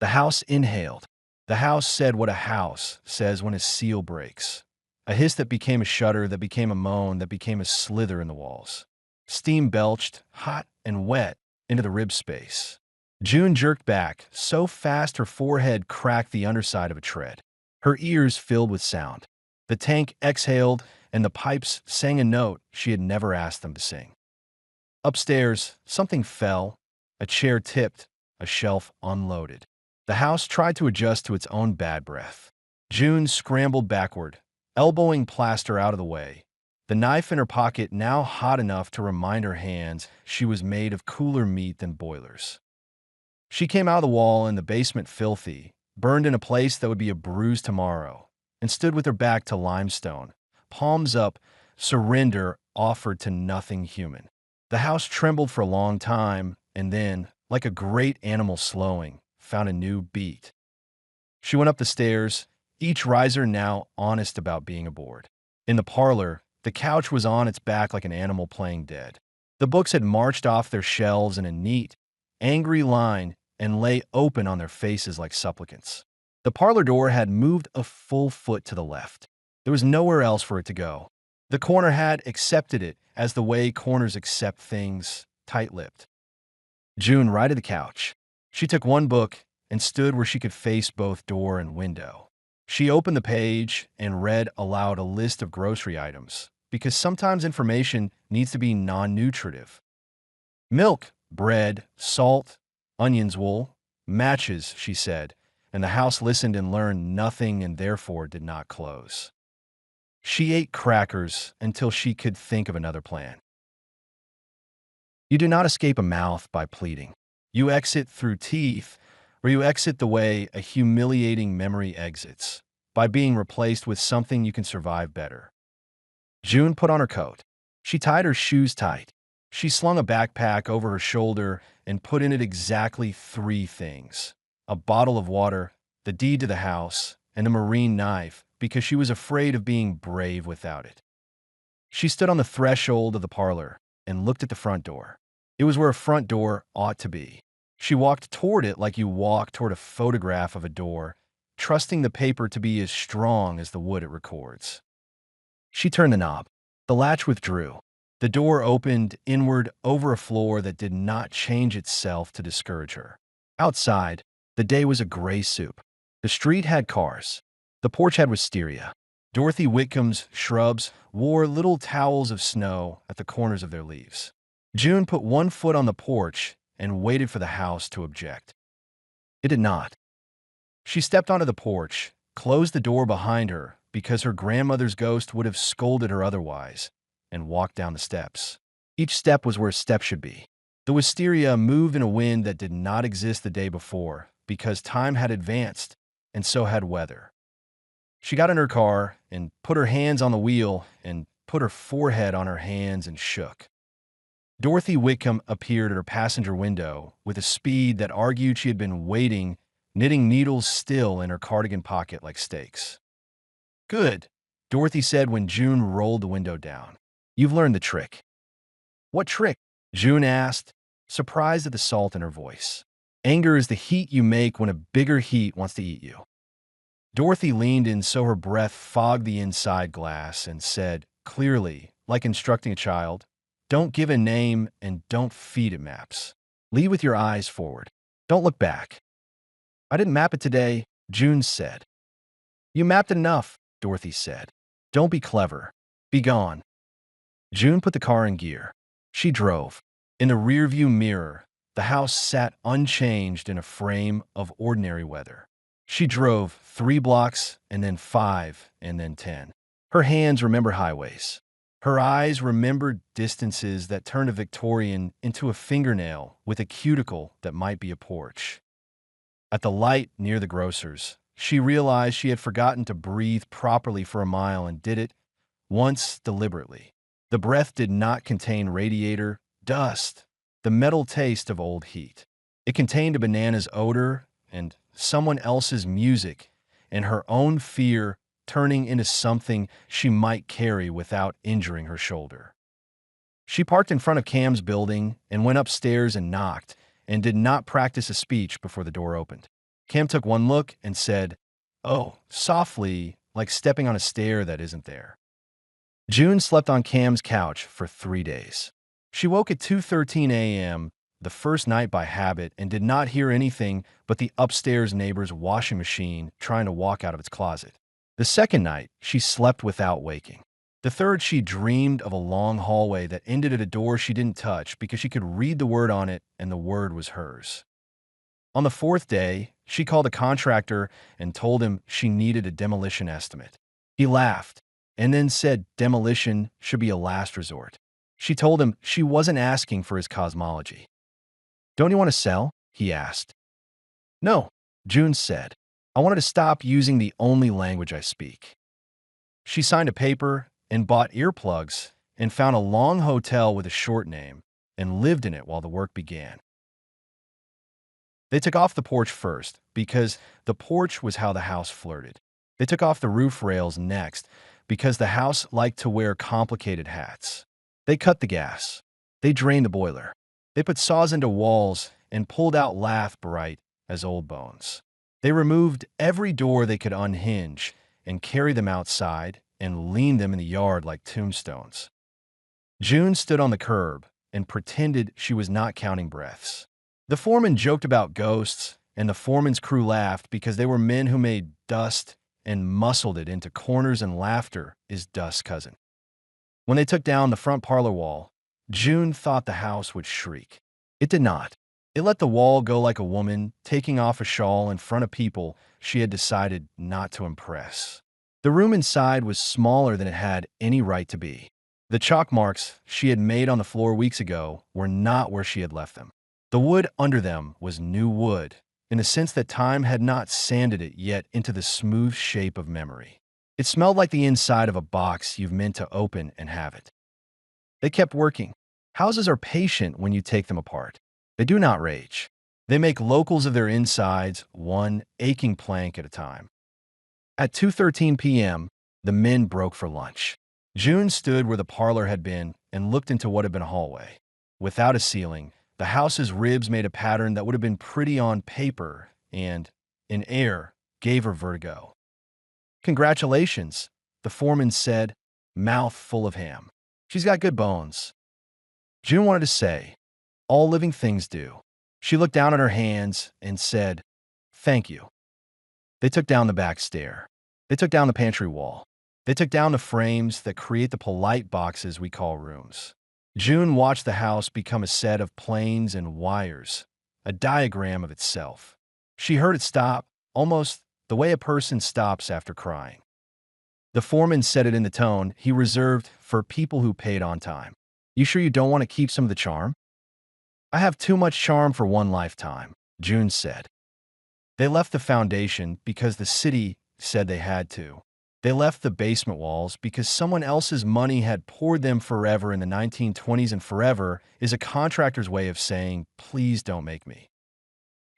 The house inhaled. The house said what a house says when a seal breaks. A hiss that became a shudder, that became a moan, that became a slither in the walls. Steam belched, hot and wet, into the rib space. June jerked back, so fast her forehead cracked the underside of a tread. Her ears filled with sound. The tank exhaled, and the pipes sang a note she had never asked them to sing. Upstairs, something fell, a chair tipped, a shelf unloaded. The house tried to adjust to its own bad breath. June scrambled backward, elbowing plaster out of the way, the knife in her pocket now hot enough to remind her hands she was made of cooler meat than boilers. She came out of the wall in the basement filthy, burned in a place that would be a bruise tomorrow, and stood with her back to limestone, palms up, surrender offered to nothing human. The house trembled for a long time, and then, like a great animal slowing, found a new beat. She went up the stairs, each riser now honest about being aboard. In the parlor, the couch was on its back like an animal playing dead. The books had marched off their shelves in a neat, angry line and lay open on their faces like supplicants. The parlor door had moved a full foot to the left. There was nowhere else for it to go. The corner had accepted it as the way corners accept things, tight-lipped. June righted the couch. She took one book and stood where she could face both door and window. She opened the page and read aloud a list of grocery items, because sometimes information needs to be non-nutritive. Milk, bread, salt, onions, wool, matches, she said, and the house listened and learned nothing and therefore did not close. She ate crackers until she could think of another plan. You do not escape a mouth by pleading. You exit through teeth, or you exit the way a humiliating memory exits, by being replaced with something you can survive better. June put on her coat. She tied her shoes tight. She slung a backpack over her shoulder and put in it exactly 3 things: a bottle of water, the deed to the house, and a marine knife, because she was afraid of being brave without it. She stood on the threshold of the parlor and looked at the front door. It was where a front door ought to be. She walked toward it like you walk toward a photograph of a door, trusting the paper to be as strong as the wood it records. She turned the knob. The latch withdrew. The door opened inward over a floor that did not change itself to discourage her. Outside, the day was a gray soup. The street had cars. The porch had wisteria. Dorothy Wickham's shrubs wore little towels of snow at the corners of their leaves. June put one foot on the porch and waited for the house to object. It did not. She stepped onto the porch, closed the door behind her because her grandmother's ghost would have scolded her otherwise, and walked down the steps. Each step was where a step should be. The wisteria moved in a wind that did not exist the day before because time had advanced, and so had weather. She got in her car and put her hands on the wheel and put her forehead on her hands and shook. Dorothy Wickham appeared at her passenger window with a speed that argued she had been waiting, knitting needles still in her cardigan pocket like stakes. "Good," Dorothy said when June rolled the window down. "You've learned the trick." "What trick?" June asked, surprised at the salt in her voice. "Anger is the heat you make when a bigger heat wants to eat you." Dorothy leaned in so her breath fogged the inside glass and said, clearly, like instructing a child, "Don't give a name and don't feed it maps. Lead with your eyes forward. Don't look back." "I didn't map it today," June said. "You mapped it enough," Dorothy said. "Don't be clever. Be gone." June put the car in gear. She drove. In the rearview mirror, the house sat unchanged in a frame of ordinary weather. She drove 3 blocks, and then 5, and then 10. Her hands remember highways. Her eyes remembered distances that turned a Victorian into a fingernail with a cuticle that might be a porch. At the light near the grocer's, she realized she had forgotten to breathe properly for a mile and did it once deliberately. The breath did not contain radiator dust, the metal taste of old heat. It contained a banana's odor and someone else's music and her own fear turning into something she might carry without injuring her shoulder. She parked in front of Cam's building and went upstairs and knocked and did not practice a speech before the door opened. Cam took one look and said, "Oh," softly, like stepping on a stair that isn't there. June slept on Cam's couch for 3 days. She woke at 2:13 a.m. the first night by habit and did not hear anything but the upstairs neighbor's washing machine trying to walk out of its closet. The second night, she slept without waking. The third, she dreamed of a long hallway that ended at a door she didn't touch because she could read the word on it and the word was hers. On the fourth day, she called a contractor and told him she needed a demolition estimate. He laughed and then said demolition should be a last resort. She told him she wasn't asking for his cosmology. "Don't you want to sell?" he asked. "No," June said. "I wanted to stop using the only language I speak." She signed a paper and bought earplugs and found a long hotel with a short name and lived in it while the work began. They took off the porch first because the porch was how the house flirted. They took off the roof rails next because the house liked to wear complicated hats. They cut the gas. They drained the boiler. They put saws into walls and pulled out lath bright as old bones. They removed every door they could unhinge and carry them outside and lean them in the yard like tombstones. June stood on the curb and pretended she was not counting breaths. The foreman joked about ghosts, and the foreman's crew laughed because they were men who made dust and muscled it into corners, and laughter is dust's cousin. When they took down the front parlor wall, June thought the house would shriek. It did not. It let the wall go like a woman taking off a shawl in front of people she had decided not to impress. The room inside was smaller than it had any right to be. The chalk marks she had made on the floor weeks ago were not where she had left them. The wood under them was new wood, in the sense that time had not sanded it yet into the smooth shape of memory. It smelled like the inside of a box you've meant to open and have it. They kept working. Houses are patient when you take them apart. They do not rage. They make locals of their insides, one aching plank at a time. At 2:13 p.m., the men broke for lunch. June stood where the parlor had been and looked into what had been a hallway. Without a ceiling, the house's ribs made a pattern that would have been pretty on paper and, in air, gave her vertigo. "Congratulations," the foreman said, mouth full of ham. "She's got good bones." June wanted to say, "All living things do." She looked down at her hands and said, "Thank you." They took down the back stair. They took down the pantry wall. They took down the frames that create the polite boxes we call rooms. June watched the house become a set of planes and wires, a diagram of itself. She heard it stop, almost the way a person stops after crying. The foreman said it in the tone he reserved for people who paid on time. "You sure you don't want to keep some of the charm?" "I have too much charm for one lifetime," June said. They left the foundation because the city said they had to. They left the basement walls because someone else's money had poured them forever in the 1920s, and forever is a contractor's way of saying, "Please don't make me."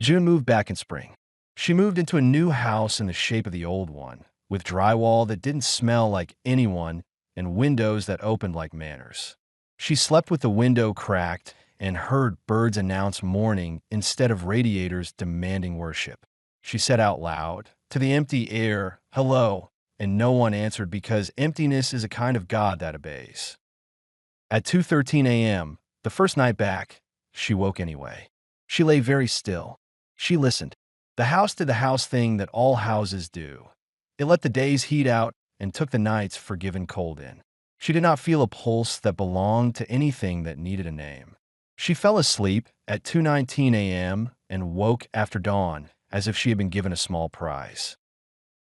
June moved back in spring. She moved into a new house in the shape of the old one, with drywall that didn't smell like anyone and windows that opened like manors. She slept with the window cracked and heard birds announce morning instead of radiators demanding worship. She said out loud to the empty air, "Hello," and no one answered because emptiness is a kind of God that obeys. At 2:13 a.m., the first night back, she woke anyway. She lay very still. She listened. The house did the house thing that all houses do. It let the day's heat out and took the night's forgiven cold in. She did not feel a pulse that belonged to anything that needed a name. She fell asleep at 2:19 a.m. and woke after dawn as if she had been given a small prize.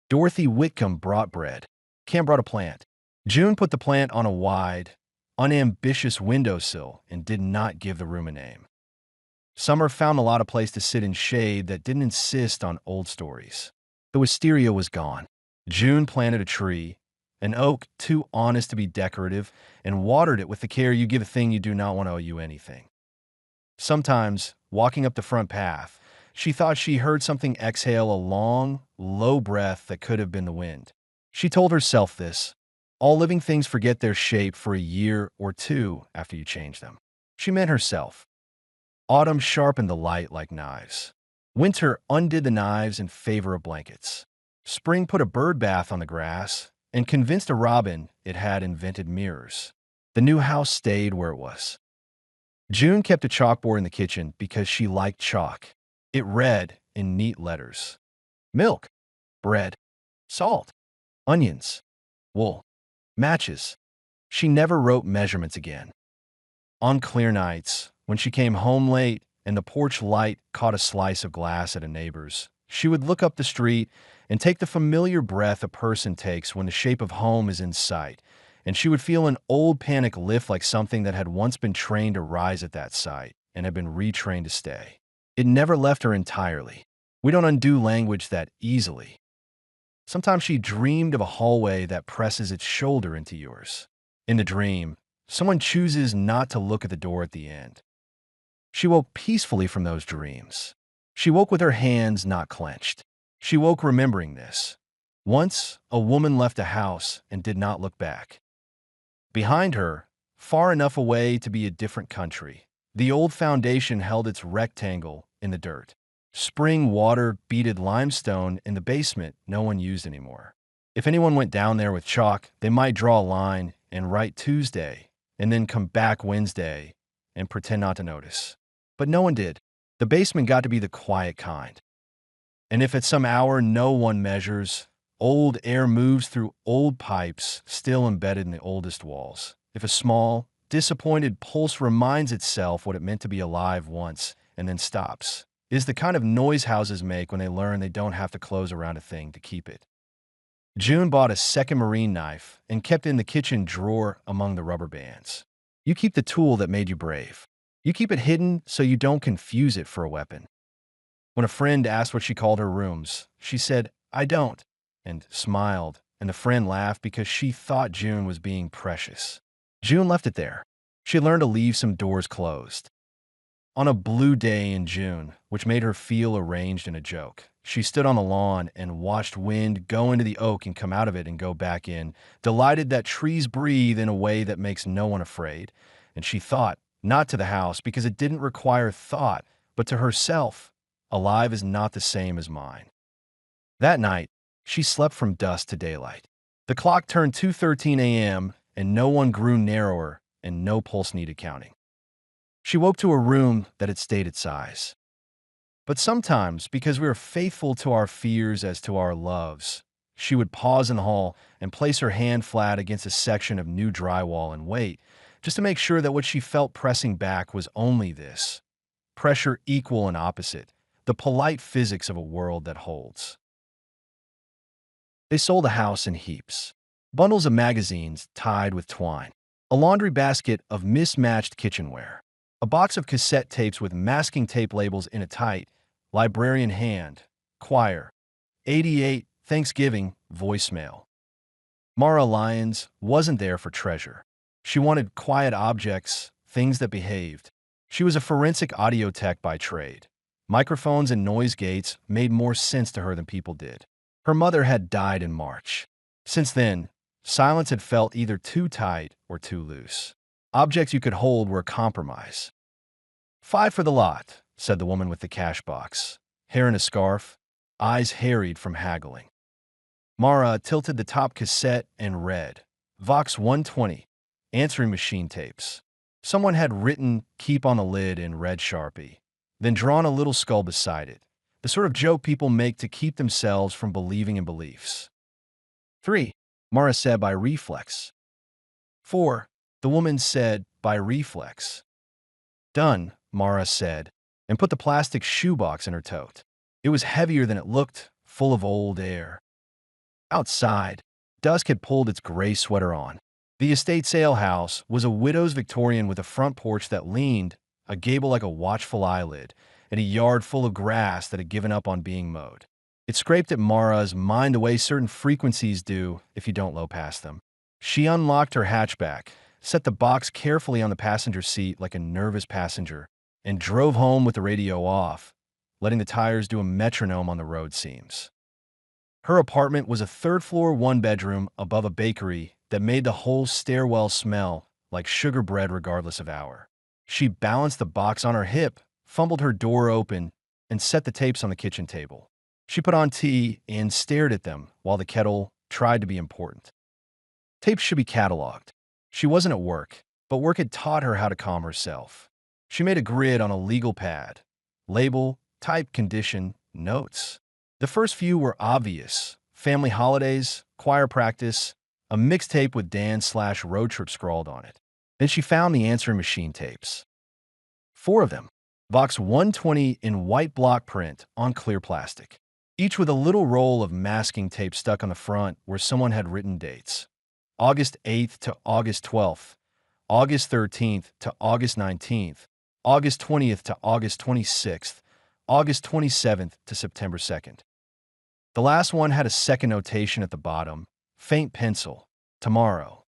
Dorothy Wickham brought bread. Cam brought a plant. June put the plant on a wide, unambitious windowsill and did not give the room a name. Summer found a lot of place to sit in shade that didn't insist on old stories. The wisteria was gone. June planted a tree, an oak too honest to be decorative, and watered it with the care you give a thing you do not want to owe you anything. Sometimes, walking up the front path, she thought she heard something exhale a long, low breath that could have been the wind. She told herself this: all living things forget their shape for a year or two after you change them. She meant herself. Autumn sharpened the light like knives. Winter undid the knives in favor of blankets. Spring put a bird bath on the grass and convinced a robin it had invented mirrors. The new house stayed where it was. June kept a chalkboard in the kitchen because she liked chalk. It read in neat letters: milk, bread, salt, onions, wool. Matches. She never wrote measurements again. On clear nights, when she came home late and the porch light caught a slice of glass at a neighbor's, she would look up the street and take the familiar breath a person takes when the shape of home is in sight, and she would feel an old panic lift like something that had once been trained to rise at that sight and had been retrained to stay. It never left her entirely. We don't undo language that easily. Sometimes she dreamed of a hallway that presses its shoulder into yours. In the dream, someone chooses not to look at the door at the end. She woke peacefully from those dreams. She woke with her hands not clenched. She woke remembering this. Once, a woman left a house and did not look back. Behind her, far enough away to be a different country, the old foundation held its rectangle in the dirt. Spring water beaded limestone in the basement no one used anymore. If anyone went down there with chalk, they might draw a line and write Tuesday, and then come back Wednesday and pretend not to notice. But no one did. The basement got to be the quiet kind. And if at some hour no one measures, old air moves through old pipes still embedded in the oldest walls. If a small, disappointed pulse reminds itself what it meant to be alive once and then stops, is the kind of noise houses make when they learn they don't have to close around a thing to keep it. June bought a second marine knife and kept it in the kitchen drawer among the rubber bands. You keep the tool that made you brave. You keep it hidden so you don't confuse it for a weapon. When a friend asked what she called her rooms, she said, "I don't," and smiled, and the friend laughed because she thought June was being precious. June left it there. She learned to leave some doors closed. On a blue day in June, which made her feel arranged in a joke, she stood on the lawn and watched wind go into the oak and come out of it and go back in, delighted that trees breathe in a way that makes no one afraid. And she thought, not to the house because it didn't require thought, but to herself, alive is not the same as mine. That night, she slept from dusk to daylight. The clock turned 2:13 a.m., and no one grew narrower, and no pulse needed counting. She woke to a room that had stayed its size. But sometimes, because we are faithful to our fears as to our loves, she would pause in the hall and place her hand flat against a section of new drywall and wait, just to make sure that what she felt pressing back was only this. Pressure equal and opposite, the polite physics of a world that holds. They sold the house in heaps. Bundles of magazines tied with twine. A laundry basket of mismatched kitchenware. A box of cassette tapes with masking tape labels in a tight, librarian hand, choir, 88, Thanksgiving, voicemail. Mara Lyons wasn't there for treasure. She wanted quiet objects, things that behaved. She was a forensic audio tech by trade. Microphones and noise gates made more sense to her than people did. Her mother had died in March. Since then, silence had felt either too tight or too loose. Objects you could hold were a compromise. "5 for the lot," said the woman with the cash box, hair in a scarf, eyes harried from haggling. Mara tilted the top cassette and read, Vox 120, answering machine tapes. Someone had written "keep on the lid" in red Sharpie, then drawn a little skull beside it, the sort of joke people make to keep themselves from believing in beliefs. 3, Mara said by reflex. 4, the woman said by reflex. "Done," Mara said, and put the plastic shoebox in her tote. It was heavier than it looked, full of old air. Outside, dusk had pulled its gray sweater on. The estate sale house was a widow's Victorian with a front porch that leaned, a gable like a watchful eyelid, and a yard full of grass that had given up on being mowed. It scraped at Mara's mind the way certain frequencies do if you don't low past them. She unlocked her hatchback, set the box carefully on the passenger seat like a nervous passenger, and drove home with the radio off, letting the tires do a metronome on the road seams. Her apartment was a third-floor one-bedroom above a bakery that made the whole stairwell smell like sugar bread regardless of hour. She balanced the box on her hip, fumbled her door open, and set the tapes on the kitchen table. She put on tea and stared at them while the kettle tried to be important. Tapes should be cataloged. She wasn't at work, but work had taught her how to calm herself. She made a grid on a legal pad. Label, type, condition, notes. The first few were obvious. Family holidays, choir practice, a mixtape with Dan/road trip scrawled on it. Then she found the answering machine tapes. 4 of them. Vox 120 in white block print on clear plastic, each with a little roll of masking tape stuck on the front where someone had written dates. August 8th to August 12th, August 13th to August 19th, August 20th to August 26th, August 27th to September 2nd. The last one had a second notation at the bottom, faint pencil, tomorrow.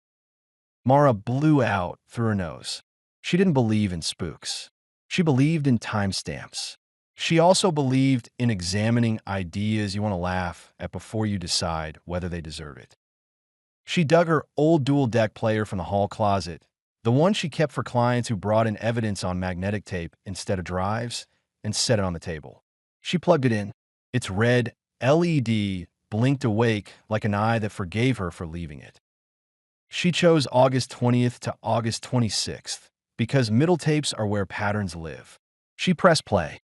Mara blew out through her nose. She didn't believe in spooks. She believed in timestamps. She also believed in examining ideas you want to laugh at before you decide whether they deserve it. She dug her old dual-deck player from the hall closet, the one she kept for clients who brought in evidence on magnetic tape instead of drives, and set it on the table. She plugged it in. Its red LED blinked awake like an eye that forgave her for leaving it. She chose August 20th to August 26th because middle tapes are where patterns live. She pressed play.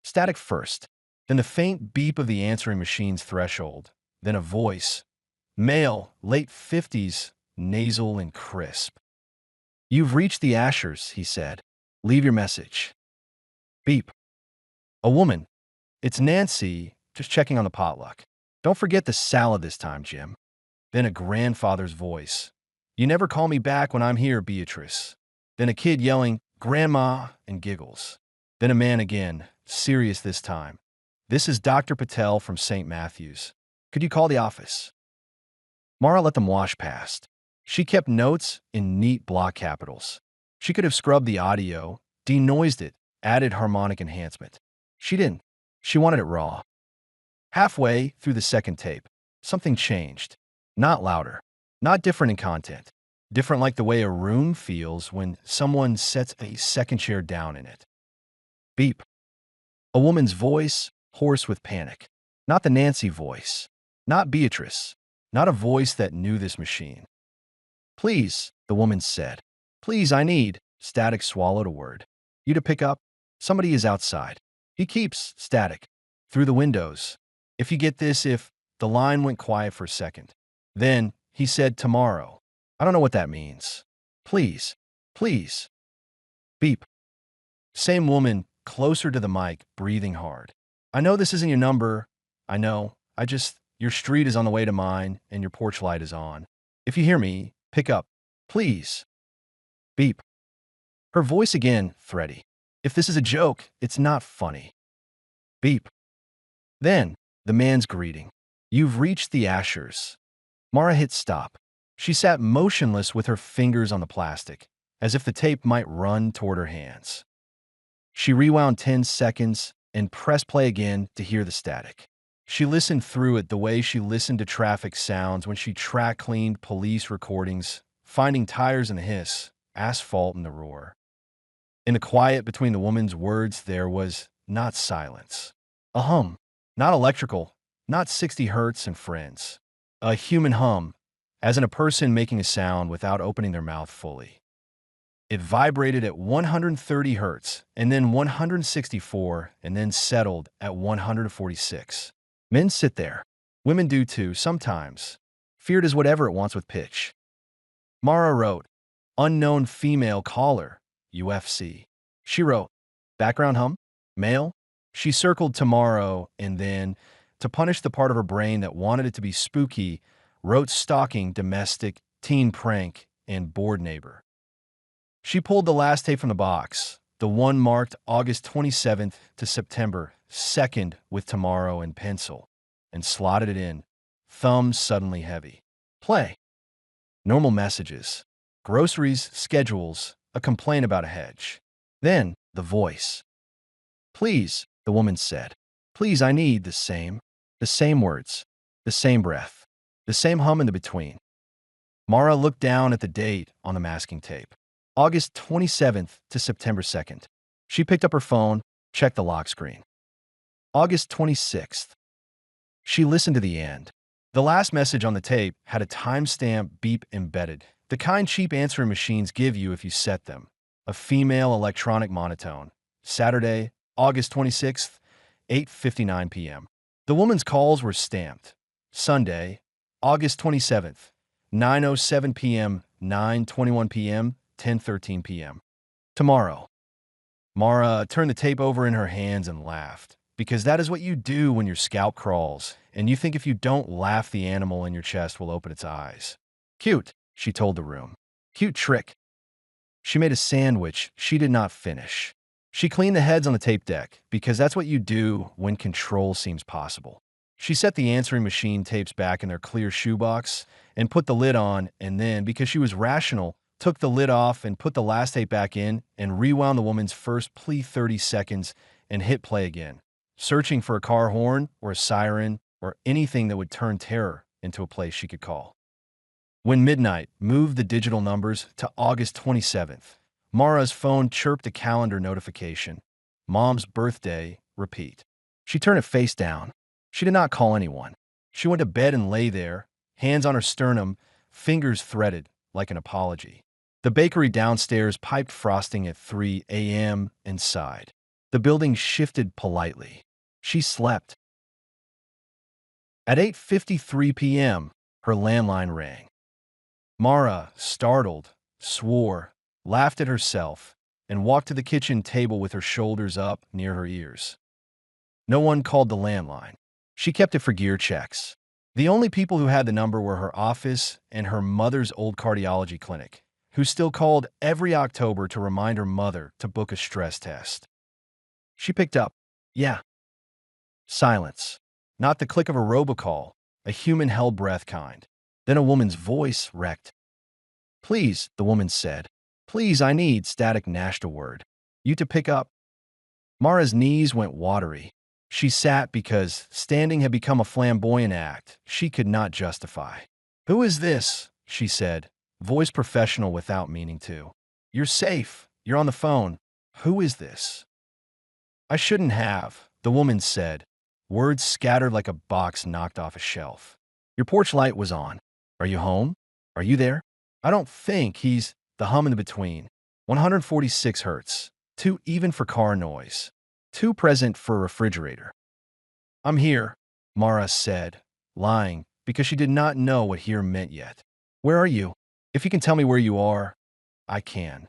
Static first, then the faint beep of the answering machine's threshold, then a voice. Male, late 50s, nasal and crisp. "You've reached the Ashers," he said. "Leave your message." Beep. A woman. "It's Nancy, just checking on the potluck. Don't forget the salad this time, Jim." Then a grandfather's voice. "You never call me back when I'm here, Beatrice." Then a kid yelling, "Grandma," and giggles. Then a man again, serious this time. "This is Dr. Patel from St. Matthew's. Could you call the office?" Mara let them wash past. She kept notes in neat block capitals. She could have scrubbed the audio, denoised it, added harmonic enhancement. She didn't. She wanted it raw. Halfway through the second tape, something changed. Not louder, not different in content. Different like the way a room feels when someone sets a second chair down in it. Beep. A woman's voice, hoarse with panic. Not the Nancy voice. Not Beatrice. Not a voice that knew this machine. "Please," the woman said. "Please, I need," Static swallowed a word. "You to pick up? Somebody is outside. He keeps," Static, "through the windows. If you get this, if," the line went quiet for a second. Then he said, "Tomorrow." "I don't know what that means." "Please, please." Beep. Same woman, closer to the mic, breathing hard. "I know this isn't your number. I know. Your street is on the way to mine, and your porch light is on. If you hear me, pick up. Please." Beep. Her voice again, thready. "If this is a joke, it's not funny." Beep. Then, the man's greeting. "You've reached the Ashers." Mara hit stop. She sat motionless with her fingers on the plastic, as if the tape might run toward her hands. She rewound 10 seconds and pressed play again to hear the static. She listened through it the way she listened to traffic sounds when she track-cleaned police recordings, finding tires in the hiss, asphalt in the roar. In the quiet between the woman's words there was not silence. A hum. Not electrical, not 60 hertz and friends. A human hum, as in a person making a sound without opening their mouth fully. It vibrated at 130 hertz, and then 164, and then settled at 146. Men sit there. Women do too, sometimes. Fear does whatever it wants with pitch. Mara wrote, "Unknown female caller, UFC." She wrote, "Background hum? Male?" She circled tomorrow, and then, to punish the part of her brain that wanted it to be spooky, wrote stalking, domestic, teen prank, and bored neighbor. She pulled the last tape from the box, the one marked August 27th to September 2nd with tomorrow in pencil, and slotted it in, thumb suddenly heavy. Play. Normal messages. Groceries, schedules, a complaint about a hedge. Then, the voice. "Please," the woman said. "Please, I need the same words, the same breath, the same hum in the between." Mara looked down at the date on the masking tape. August 27th to September 2nd. She picked up her phone, checked the lock screen. August 26th. She listened to the end. The last message on the tape had a timestamp beep embedded, the kind cheap answering machines give you if you set them. A female electronic monotone. Saturday, August 26th, 8:59 p.m. The woman's calls were stamped. Sunday, August 27th, 9:07 p.m., 9:21 p.m., 10:13 p.m. Tomorrow. Mara turned the tape over in her hands and laughed, because that is what you do when your scalp crawls, and you think if you don't laugh, the animal in your chest will open its eyes. Cute, she told the room. Cute trick. She made a sandwich she did not finish. She cleaned the heads on the tape deck, because that's what you do when control seems possible. She set the answering machine tapes back in their clear shoebox and put the lid on, and then, because she was rational, took the lid off and put the last tape back in and rewound the woman's first plea 30 seconds and hit play again, searching for a car horn or a siren or anything that would turn terror into a place she could call. When midnight moved the digital numbers to August 27th, Mara's phone chirped a calendar notification. Mom's birthday, repeat. She turned it face down. She did not call anyone. She went to bed and lay there, hands on her sternum, fingers threaded like an apology. The bakery downstairs piped frosting at 3 a.m. and sighed. The building shifted politely. She slept. At 8:53 p.m., her landline rang. Mara, startled, swore, laughed at herself, and walked to the kitchen table with her shoulders up near her ears. No one called the landline. She kept it for gear checks. The only people who had the number were her office and her mother's old cardiology clinic, who still called every October to remind her mother to book a stress test. She picked up. Yeah. Silence. Not the click of a robocall, a human-held breath kind. Then a woman's voice wrecked. Please, the woman said. Please, I need, static gnashed a word. You to pick up. Mara's knees went watery. She sat because standing had become a flamboyant act she could not justify. Who is this? She said, voice professional without meaning to. You're safe. You're on the phone. Who is this? I shouldn't have, the woman said, words scattered like a box knocked off a shelf. Your porch light was on. Are you home? Are you there? I don't think he's the hum in the between. 146 hertz. Too even for car noise. Too present for a refrigerator. I'm here, Mara said, lying, because she did not know what here meant yet. Where are you? If you can tell me where you are, I can.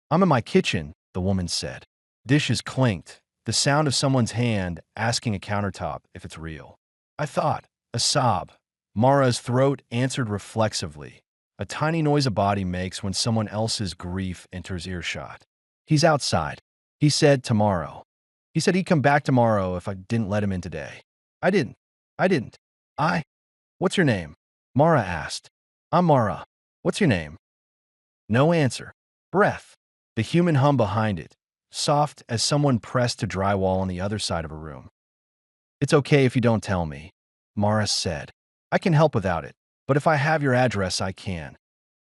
I'm in my kitchen, the woman said. Dishes clinked, the sound of someone's hand asking a countertop if it's real. I thought, a sob. Mara's throat answered reflexively, a tiny noise a body makes when someone else's grief enters earshot. He's outside. He said tomorrow. He said he'd come back tomorrow if I didn't let him in today. I didn't. What's your name? Mara asked. I'm Mara. What's your name? No answer. Breath. The human hum behind it, soft as someone pressed to drywall on the other side of a room. It's okay if you don't tell me, Mara said. I can help without it, but if I have your address, I can.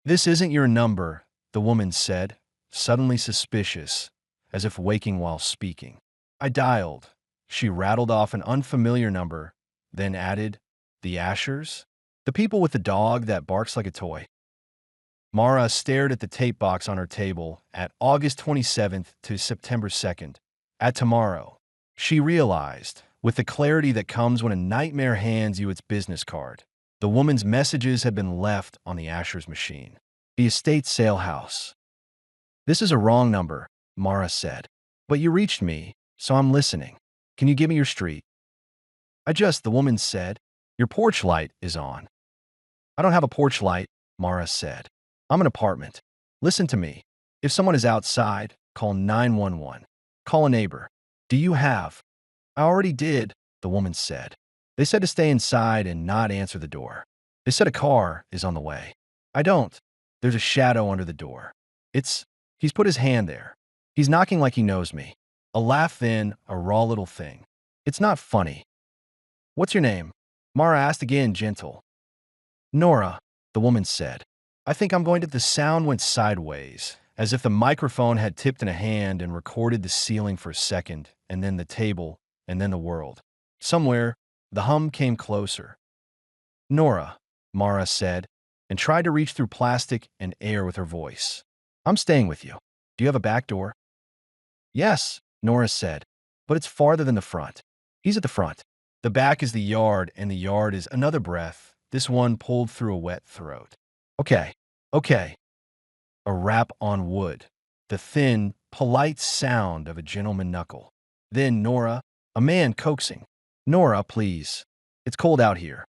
This isn't your number, the woman said, suddenly suspicious, as if waking while speaking. I dialed. She rattled off an unfamiliar number, then added, the Ashers? The people with the dog that barks like a toy. Mara stared at the tape box on her table at August 27th to September 2nd. At tomorrow, she realized, with the clarity that comes when a nightmare hands you its business card, the woman's messages had been left on the Asher's machine. The estate sale house. This is a wrong number, Mara said. But you reached me, so I'm listening. Can you give me your street? The woman said. Your porch light is on. I don't have a porch light, Mara said. I'm an apartment. Listen to me. If someone is outside, call 911. Call a neighbor. Do you have? I already did, the woman said. They said to stay inside and not answer the door. They said a car is on the way. I don't. There's a shadow under the door. He's put his hand there. He's knocking like he knows me. A laugh then, a raw little thing. It's not funny. What's your name? Mara asked again, gentle. Nora, the woman said. I think I'm going to. The sound went sideways, as if the microphone had tipped in a hand and recorded the ceiling for a second, and then the table, and then the world. Somewhere, the hum came closer. Nora, Mara said, and tried to reach through plastic and air with her voice. I'm staying with you. Do you have a back door? Yes, Nora said, but it's farther than the front. He's at the front. The back is the yard, and the yard is another breath, this one pulled through a wet throat. Okay, okay. A rap on wood. The thin, polite sound of a gentleman knuckle. Then Nora, a man coaxing. Nora, please. It's cold out here.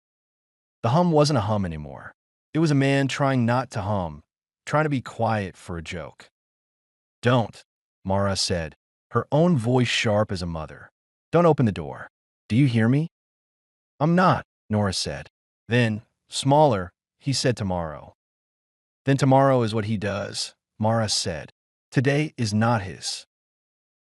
The hum wasn't a hum anymore. It was a man trying not to hum, trying to be quiet for a joke. Don't, Mara said, her own voice sharp as a mother. Don't open the door. Do you hear me? I'm not, Nora said. Then, smaller, he said tomorrow. Then tomorrow is what he does, Mara said. Today is not his.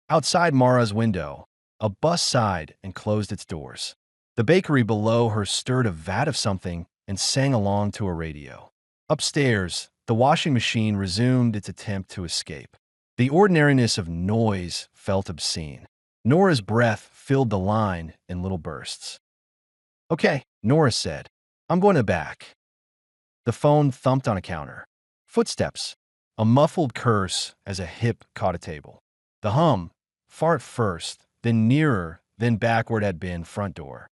Outside Mara's window, a bus sighed and closed its doors. The bakery below her stirred a vat of something and sang along to a radio. Upstairs, the washing machine resumed its attempt to escape. The ordinariness of noise felt obscene. Nora's breath filled the line in little bursts. Okay, Nora said. I'm going to back. The phone thumped on a counter. Footsteps. A muffled curse as a hip caught a table. The hum, far at first, then nearer, then backward had been front door.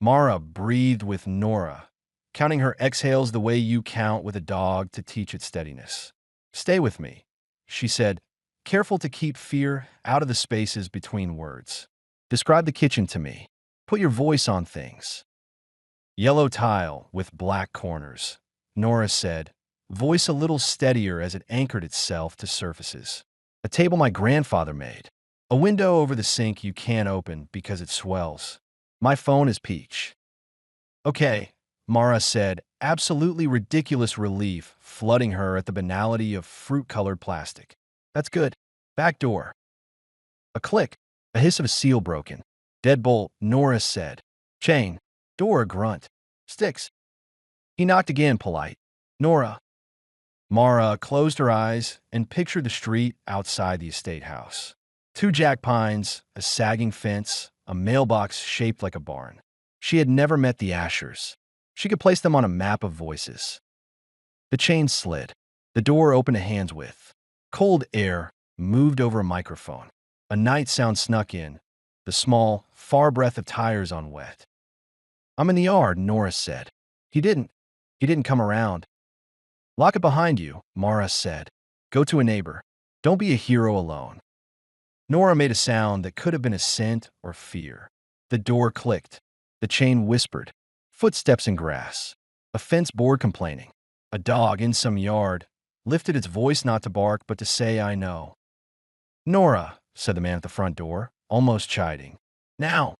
Mara breathed with Nora, counting her exhales the way you count with a dog to teach it steadiness. Stay with me, she said, careful to keep fear out of the spaces between words. Describe the kitchen to me. Put your voice on things. Yellow tile with black corners, Nora said, voice a little steadier as it anchored itself to surfaces. A table my grandfather made. A window over the sink you can't open because it swells. My phone is peach. Okay, Mara said, absolutely ridiculous relief flooding her at the banality of fruit-colored plastic. That's good. Back door. A click, a hiss of a seal broken. Deadbolt, Nora said. Chain. Door, a grunt. Sticks. He knocked again, polite. Nora. Mara closed her eyes and pictured the street outside the estate house. 2 jack pines, a sagging fence, a mailbox shaped like a barn. She had never met the Ashers. She could place them on a map of voices. The chain slid. The door opened a hand's width. Cold air moved over a microphone. A night sound snuck in, the small, far breath of tires on wet. I'm in the yard, Nora said. He didn't come around. Lock it behind you, Mara said. Go to a neighbor. Don't be a hero alone. Nora made a sound that could have been assent or fear. The door clicked. The chain whispered. Footsteps in grass. A fence board complaining. A dog in some yard lifted its voice not to bark but to say, I know. Nora, said the man at the front door, almost chiding. Now.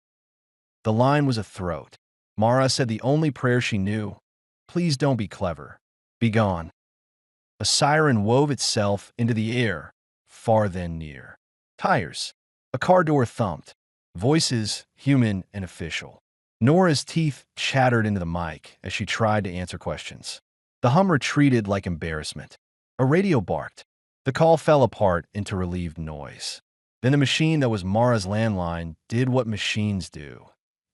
The line was a throat. Mara said the only prayer she knew. Please don't be clever. Be gone. A siren wove itself into the air, far then near. Tires. A car door thumped. Voices, human and official. Nora's teeth chattered into the mic as she tried to answer questions. The hum retreated like embarrassment. A radio barked. The call fell apart into relieved noise. Then the machine that was Mara's landline did what machines do.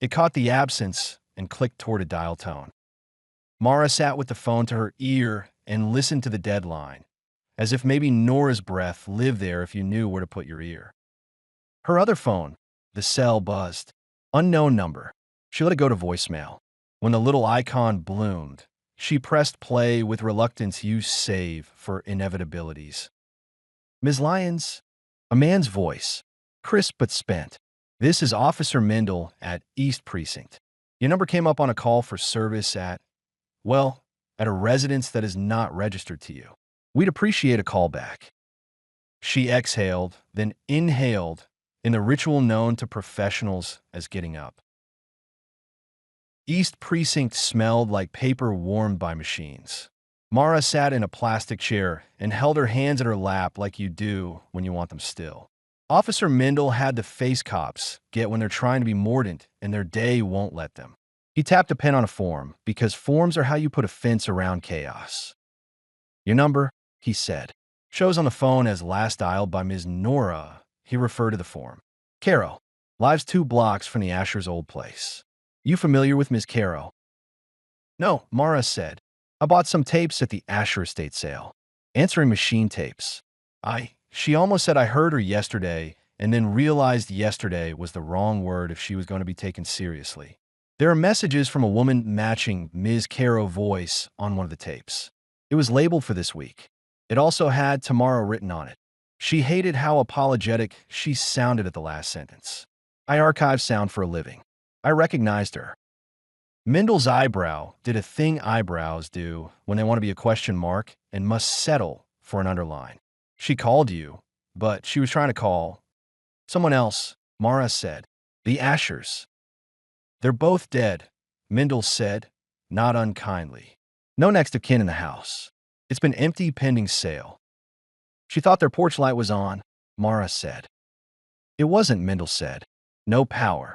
It caught the absence and clicked toward a dial tone. Mara sat with the phone to her ear and listened to the deadline, as if maybe Nora's breath lived there if you knew where to put your ear. Her other phone, the cell, buzzed. Unknown number. She let it go to voicemail. When the little icon bloomed, she pressed play with reluctance you save for inevitabilities. Ms. Lyons, a man's voice, crisp but spent. This is Officer Mendel at East Precinct. Your number came up on a call for service at a residence that is not registered to you. We'd appreciate a call back. She exhaled, then inhaled in the ritual known to professionals as getting up. East Precinct smelled like paper warmed by machines. Mara sat in a plastic chair and held her hands at her lap like you do when you want them still. Officer Mendel had the face cops get when they're trying to be mordant and their day won't let them. He tapped a pen on a form because forms are how you put a fence around chaos. Your number, he said, shows on the phone as last dialed by Ms. Nora. He referred to the form. Caro, lives 2 blocks from the Asher's old place. You familiar with Ms. Caro? No, Mara said. I bought some tapes at the Asher estate sale. Answering machine tapes. She almost said I heard her yesterday and then realized yesterday was the wrong word if she was going to be taken seriously. There are messages from a woman matching Ms. Caro voice on one of the tapes. It was labeled for this week. It also had tomorrow written on it. She hated how apologetic she sounded at the last sentence. I archive sound for a living. I recognized her. Mendel's eyebrow did a thing eyebrows do when they want to be a question mark and must settle for an underline. She called you, but she was trying to call someone else, Mara said. The Ashers. They're both dead, Mendel said, not unkindly. No next of kin in the house. It's been empty pending sale. She thought their porch light was on, Mara said. It wasn't, Mendel said. No power.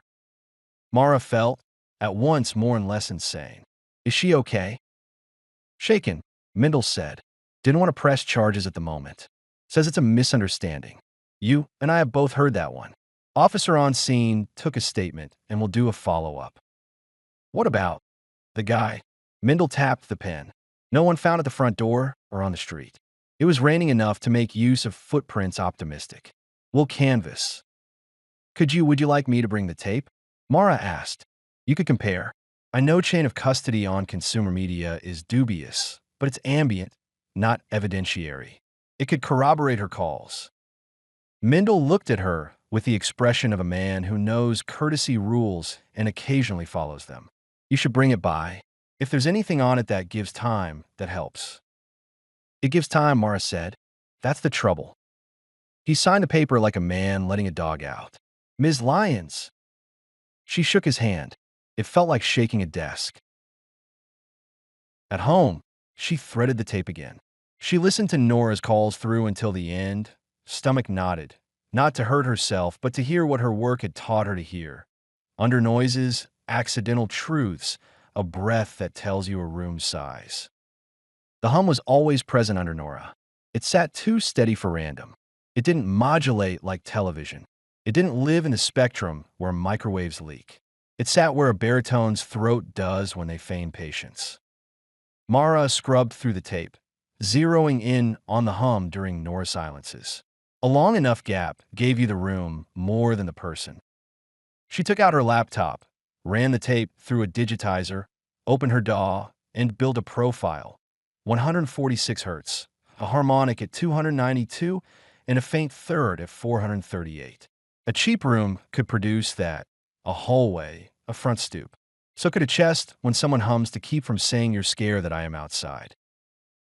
Mara felt, at once more and less insane. Is she okay? Shaken, Mendel said. Didn't want to press charges at the moment. Says it's a misunderstanding. You and I have both heard that one. Officer on scene took a statement and will do a follow-up. What about the guy? Mendel tapped the pen. No one found at the front door or on the street. It was raining enough to make use of footprints optimistic. We'll canvass. Would you like me to bring the tape? Mara asked. You could compare. I know chain of custody on consumer media is dubious, but it's ambient, not evidentiary. It could corroborate her calls. Mendel looked at her with the expression of a man who knows courtesy rules and occasionally follows them. You should bring it by. If there's anything on it that gives time, that helps. It gives time, Mara said. That's the trouble. He signed the paper like a man letting a dog out. Ms. Lyons. She shook his hand. It felt like shaking a desk. At home, she threaded the tape again. She listened to Nora's calls through until the end, stomach knotted, not to hurt herself, but to hear what her work had taught her to hear. Under noises, accidental truths, a breath that tells you a room's size. The hum was always present under Nora. It sat too steady for random. It didn't modulate like television. It didn't live in the spectrum where microwaves leak. It sat where a baritone's throat does when they feign patience. Mara scrubbed through the tape, zeroing in on the hum during Nora's silences. A long enough gap gave you the room more than the person. She took out her laptop, ran the tape through a digitizer, opened her DAW, and built a profile. 146 Hz, a harmonic at 292, and a faint third at 438. A cheap room could produce that. A hallway, a front stoop. So could a chest when someone hums to keep from saying you're scared that I am outside.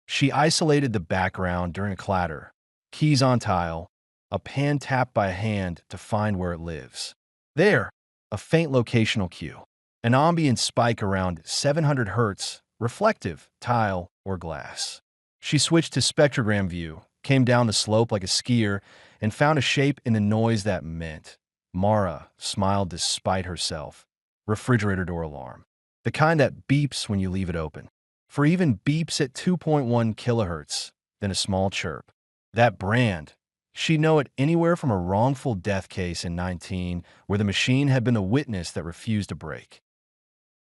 She isolated the background during a clatter, keys on tile, a pan tapped by a hand to find where it lives. There, a faint locational cue, an ambient spike around 700 Hz, reflective, tile, or glass. She switched to spectrogram view, came down the slope like a skier, and found a shape in the noise that meant. Mara smiled despite herself. Refrigerator door alarm. The kind that beeps when you leave it open. For even beeps at 2.1 kilohertz, then a small chirp. That brand. She'd know it anywhere from a wrongful death case in 19 where the machine had been the witness that refused to break.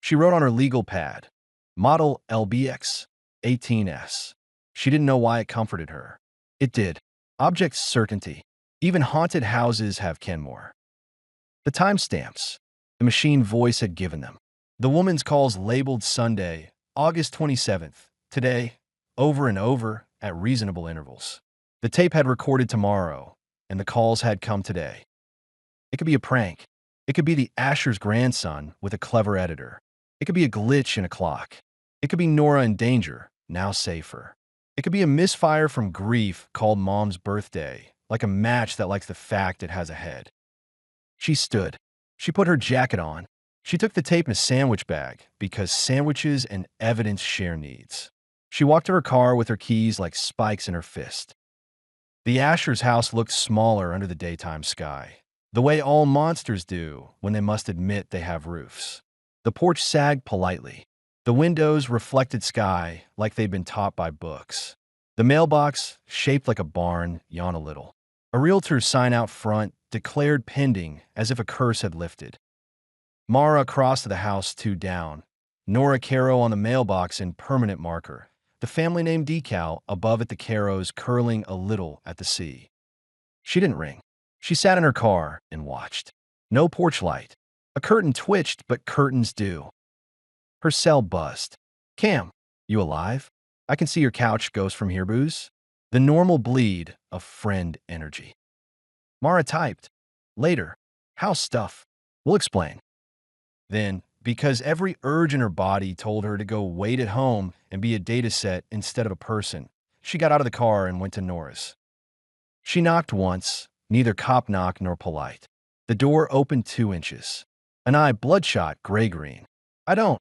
She wrote on her legal pad, Model LBX 18S. She didn't know why it comforted her. It did. Object certainty. Even haunted houses have Kenmore. The timestamps. The machine voice had given them. The woman's calls labeled Sunday, August 27th, today, over and over, at reasonable intervals. The tape had recorded tomorrow, and the calls had come today. It could be a prank. It could be the Asher's grandson with a clever editor. It could be a glitch in a clock. It could be Nora in danger, now safer. It could be a misfire from grief called Mom's birthday, like a match that likes the fact it has a head. She stood. She put her jacket on. She took the tape in a sandwich bag because sandwiches and evidence share needs. She walked to her car with her keys like spikes in her fist. The Asher's house looked smaller under the daytime sky, the way all monsters do when they must admit they have roofs. The porch sagged politely. The windows reflected sky like they'd been taught by books. The mailbox, shaped like a barn, yawned a little. A realtor's sign out front declared pending as if a curse had lifted. Mara crossed to the house 2 down. Nora Caro on the mailbox in permanent marker. The family name decal above at the Caros curling a little at the sea. She didn't ring. She sat in her car and watched. No porch light. A curtain twitched, but curtains do. Her cell buzzed. Cam, you alive? I can see your couch goes from here, booze. The normal bleed of friend energy. Mara typed. Later. House stuff. We'll explain. Then, because every urge in her body told her to go wait at home and be a dataset instead of a person, she got out of the car and went to Nora's. She knocked once, neither cop knock nor polite. The door opened 2 inches. An eye bloodshot gray-green. I'm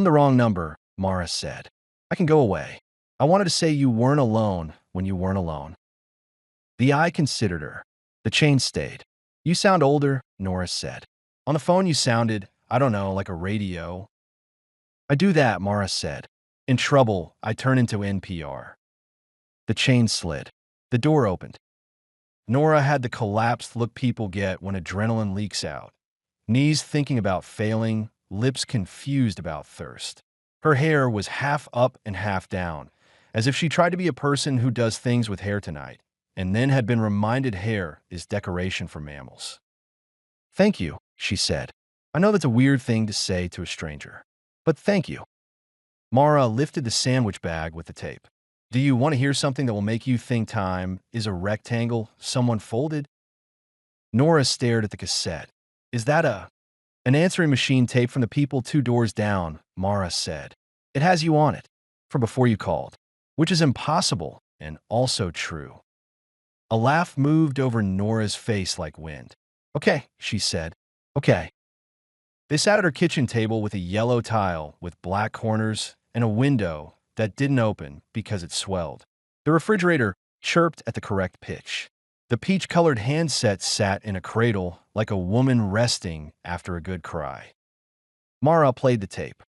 the wrong number, Mara said. I can go away. I wanted to say you weren't alone when you weren't alone. The eye considered her. The chain stayed. You sound older, Nora said. On the phone you sounded, I don't know, like a radio. I do that, Mara said. In trouble, I turn into NPR. The chain slid. The door opened. Nora had the collapsed look people get when adrenaline leaks out. Knees thinking about failing, lips confused about thirst. Her hair was half up and half down, as if she tried to be a person who does things with hair tonight, and then had been reminded hair is decoration for mammals. Thank you, she said. I know that's a weird thing to say to a stranger, but thank you. Mara lifted the sandwich bag with the tape. Do you want to hear something that will make you think time is a rectangle someone folded? Nora stared at the cassette. Is that an answering machine tape from the people 2 doors down, Mara said. It has you on it, from before you called, which is impossible and also true. A laugh moved over Nora's face like wind. Okay, she said. Okay. They sat at her kitchen table with a yellow tile with black corners and a window that didn't open because it swelled. The refrigerator chirped at the correct pitch. The peach-colored handset sat in a cradle like a woman resting after a good cry. Mara played the tape.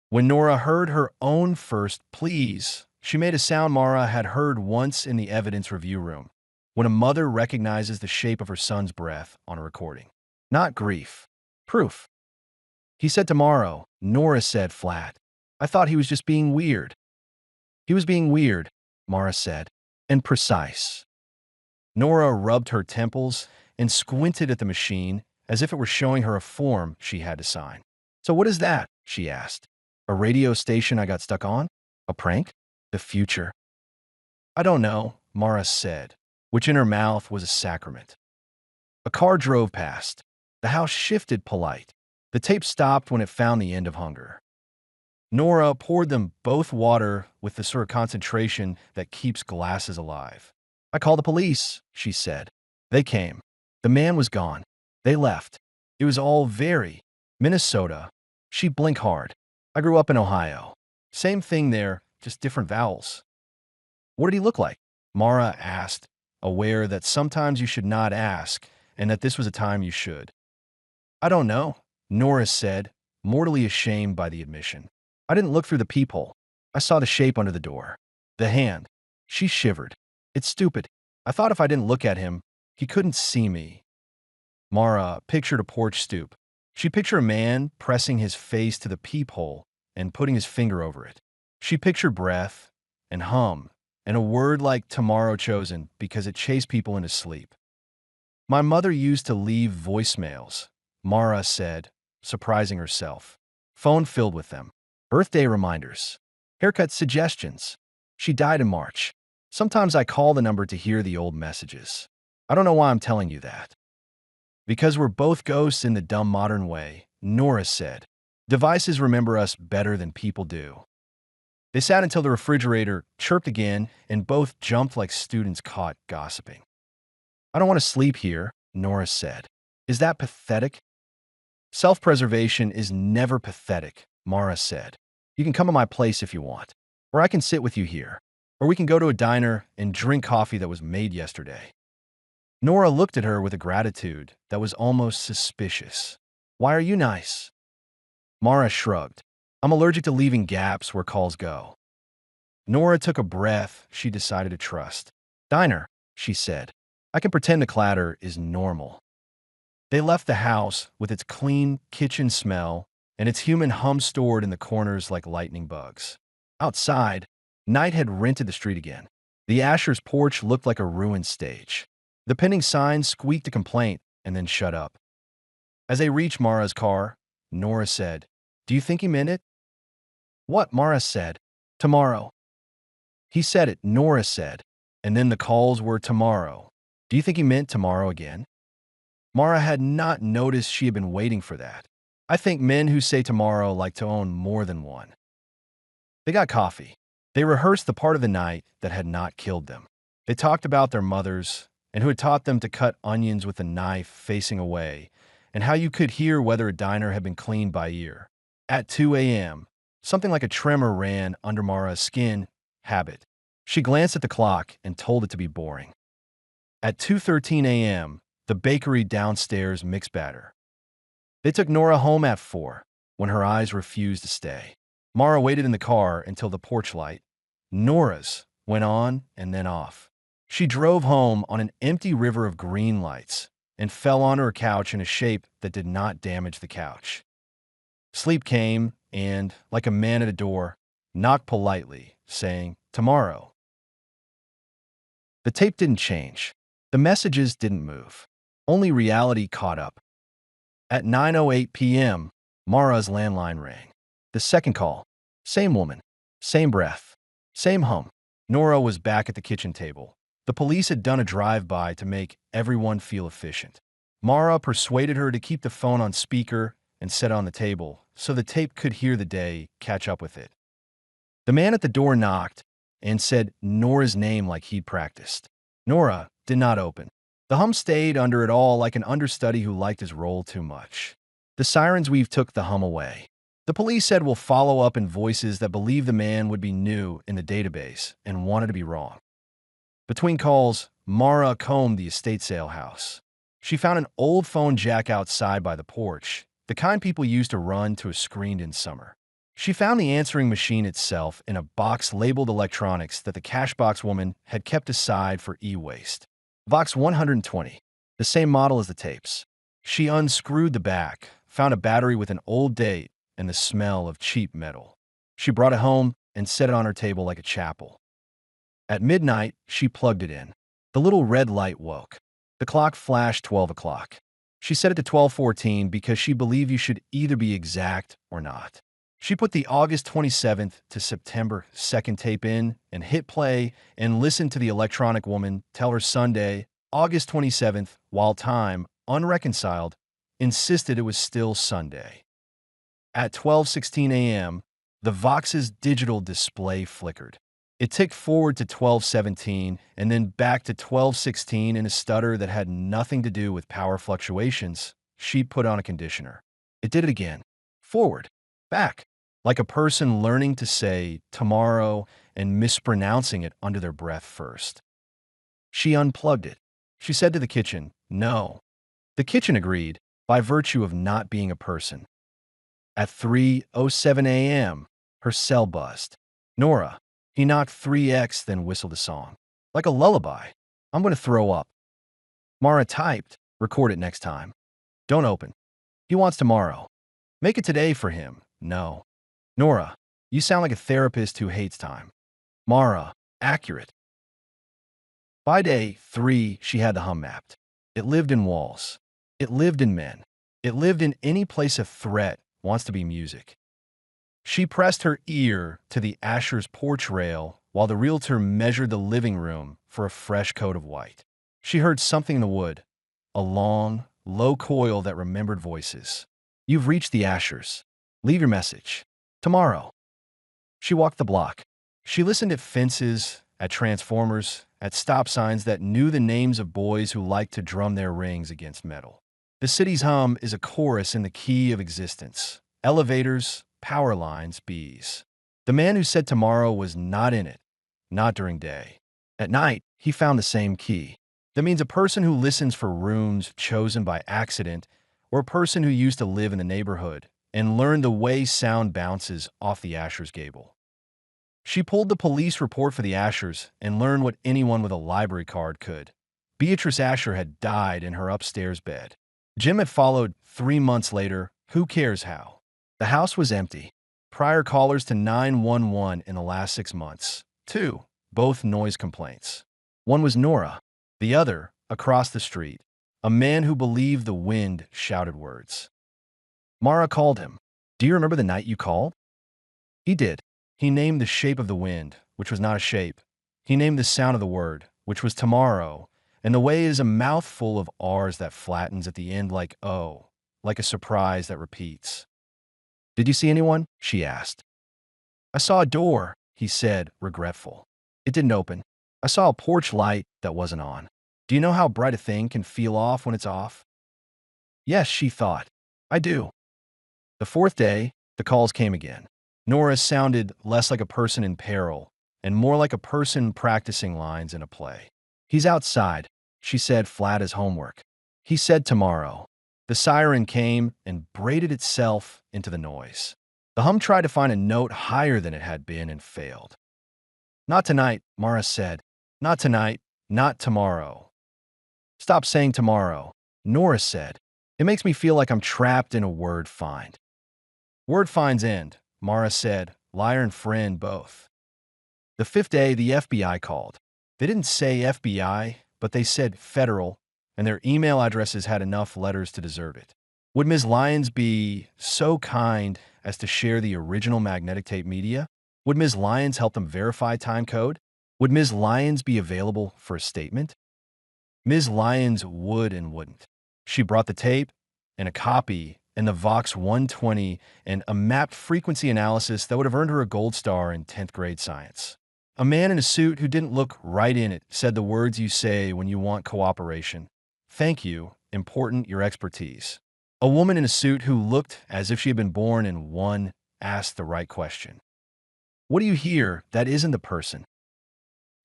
When Nora heard her own first please, she made a sound Mara had heard once in the evidence review room, when a mother recognizes the shape of her son's breath on a recording. Not grief. Proof. He said tomorrow, Nora said flat. I thought he was just being weird. He was being weird, Mara said, and precise. Nora rubbed her temples and squinted at the machine as if it were showing her a form she had to sign. So what is that? She asked. A radio station I got stuck on? A prank? The future? I don't know, Mara said, which in her mouth was a sacrament. A car drove past. The house shifted polite. The tape stopped when it found the end of hunger. Nora poured them both water with the sort of concentration that keeps glasses alive. I called the police, she said. They came. The man was gone. They left. It was all very Minnesota. She blinked hard. I grew up in Ohio. Same thing there, just different vowels. What did he look like? Mara asked, aware that sometimes you should not ask and that this was a time you should. I don't know, Nora said, mortally ashamed by the admission. I didn't look through the peephole. I saw the shape under the door. The hand. She shivered. It's stupid. I thought if I didn't look at him, he couldn't see me. Mara pictured a porch stoop. She pictured a man pressing his face to the peephole and putting his finger over it. She pictured breath and hum and a word like tomorrow chosen because it chased people into sleep. My mother used to leave voicemails, Mara said, surprising herself. Phone filled with them. Birthday reminders. Haircut suggestions. She died in March. Sometimes I call the number to hear the old messages. I don't know why I'm telling you that. Because we're both ghosts in the dumb modern way, Nora said. Devices remember us better than people do. They sat until the refrigerator chirped again and both jumped like students caught gossiping. I don't want to sleep here, Nora said. Is that pathetic? Self-preservation is never pathetic, Mara said. You can come to my place if you want, or I can sit with you here, or we can go to a diner and drink coffee that was made yesterday. Nora looked at her with a gratitude that was almost suspicious. Why are you nice? Mara shrugged. I'm allergic to leaving gaps where calls go. Nora took a breath she decided to trust. Diner, she said. I can pretend the clatter is normal. They left the house with its clean kitchen smell and its human hum stored in the corners like lightning bugs. Outside, night had rented the street again. The Asher's porch looked like a ruined stage. The pending sign squeaked a complaint and then shut up. As they reached Mara's car, Nora said, Do you think he meant it? What? Mara said. Tomorrow. He said it, Nora said. And then the calls were tomorrow. Do you think he meant tomorrow again? Mara had not noticed she had been waiting for that. I think men who say tomorrow like to own more than one. They got coffee. They rehearsed the part of the night that had not killed them. They talked about their mothers and who had taught them to cut onions with a knife facing away, and how you could hear whether a diner had been cleaned by ear. At 2 a.m., something like a tremor ran under Mara's skin. Habit. She glanced at the clock and told it to be boring. At 2:13 a.m., the bakery downstairs mixed batter. They took Nora home at 4, when her eyes refused to stay. Mara waited in the car until the porch light, Nora's, went on and then off. She drove home on an empty river of green lights and fell onto her couch in a shape that did not damage the couch. Sleep came and, like a man at a door, knocked politely, saying, "Tomorrow." The tape didn't change. The messages didn't move. Only reality caught up. At 9:08 p.m., Mara's landline rang. The second call. Same woman. Same breath. Same hum. Nora was back at the kitchen table. The police had done a drive-by to make everyone feel efficient. Mara persuaded her to keep the phone on speaker and set it on the table so the tape could hear the day, catch up with it. The man at the door knocked and said Nora's name like he'd practiced. Nora did not open. The hum stayed under it all like an understudy who liked his role too much. The sirens weave took the hum away. The police said we'll follow up in voices that believe the man would be new in the database and wanted to be wrong. Between calls, Mara combed the estate sale house. She found an old phone jack outside by the porch, the kind people used to run to a screened-in summer. She found the answering machine itself in a box labeled electronics that the cashbox woman had kept aside for e-waste. Vox 120, the same model as the tapes. She unscrewed the back, found a battery with an old date and the smell of cheap metal. She brought it home and set it on her table like a chapel. At midnight, she plugged it in. The little red light woke. The clock flashed 12 o'clock. She set it to 12:14 because she believed you should either be exact or not. She put the August 27th to September 2nd tape in and hit play and listened to the electronic woman tell her Sunday, August 27th, while time, unreconciled, insisted it was still Sunday. At 12:16 a.m., the Vox's digital display flickered. It ticked forward to 12:17 and then back to 12:16 in a stutter that had nothing to do with power fluctuations. She put on a conditioner. It did it again. Forward. Back. Like a person learning to say tomorrow and mispronouncing it under their breath first. She unplugged it. She said to the kitchen, "No." The kitchen agreed, by virtue of not being a person. At 3:07 a.m., her cell buzzed. Nora. He knocked 3x, then whistled a song. Like a lullaby. I'm going to throw up. Mara typed, "Record it next time. Don't open. He wants tomorrow. Make it today for him." No. Nora, you sound like a therapist who hates time. Mara, accurate. By day 3, she had the hum mapped. It lived in walls. It lived in men. It lived in any place a threat wants to be music. She pressed her ear to the Asher's porch rail while the realtor measured the living room for a fresh coat of white. She heard something in the wood, a long, low coil that remembered voices. "You've reached the Ashers. Leave your message. Tomorrow." She walked the block. She listened at fences, at transformers, at stop signs that knew the names of boys who liked to drum their rings against metal. The city's hum is a chorus in the key of existence. Elevators, power lines, bees. The man who said tomorrow was not in it, not during day. At night, he found the same key. That means a person who listens for rooms chosen by accident, or a person who used to live in the neighborhood and learned the way sound bounces off the Asher's gable. She pulled the police report for the Ashers and learned what anyone with a library card could. Beatrice Asher had died in her upstairs bed. Jim had followed 3 months later, who cares how. The house was empty. Prior callers to 911 in the last 6 months. 2, both noise complaints. One was Nora. The other, across the street, a man who believed the wind shouted words. Mara called him. "Do you remember the night you called?" He did. He named the shape of the wind, which was not a shape. He named the sound of the word, which was tomorrow, and the way is a mouthful of R's that flattens at the end like O, like a surprise that repeats. Did you see anyone? She asked. I saw a door, he said, regretful. It didn't open. I saw a porch light that wasn't on. Do you know how bright a thing can feel off when it's off? Yes, she thought. I do. The fourth day, the calls came again. Nora sounded less like a person in peril and more like a person practicing lines in a play. He's outside, she said, flat as homework. He said tomorrow. The siren came and braided itself into the noise. The hum tried to find a note higher than it had been and failed. Not tonight, Mara said. Not tonight, not tomorrow. Stop saying tomorrow, Nora said. It makes me feel like I'm trapped in a word find. Word finds end, Mara said, liar and friend both. The fifth day, the FBI called. They didn't say FBI, but they said federal, and their email addresses had enough letters to deserve it. Would Ms. Lyons be so kind as to share the original magnetic tape media? Would Ms. Lyons help them verify time code? Would Ms. Lyons be available for a statement? Ms. Lyons would and wouldn't. She brought the tape and a copy and the Vox 120 and a mapped frequency analysis that would have earned her a gold star in 10th grade science. A man in a suit who didn't look right in it said the words you say when you want cooperation. Thank you, important your expertise. A woman in a suit who looked as if she had been born in one asked the right question. What do you hear that isn't the person?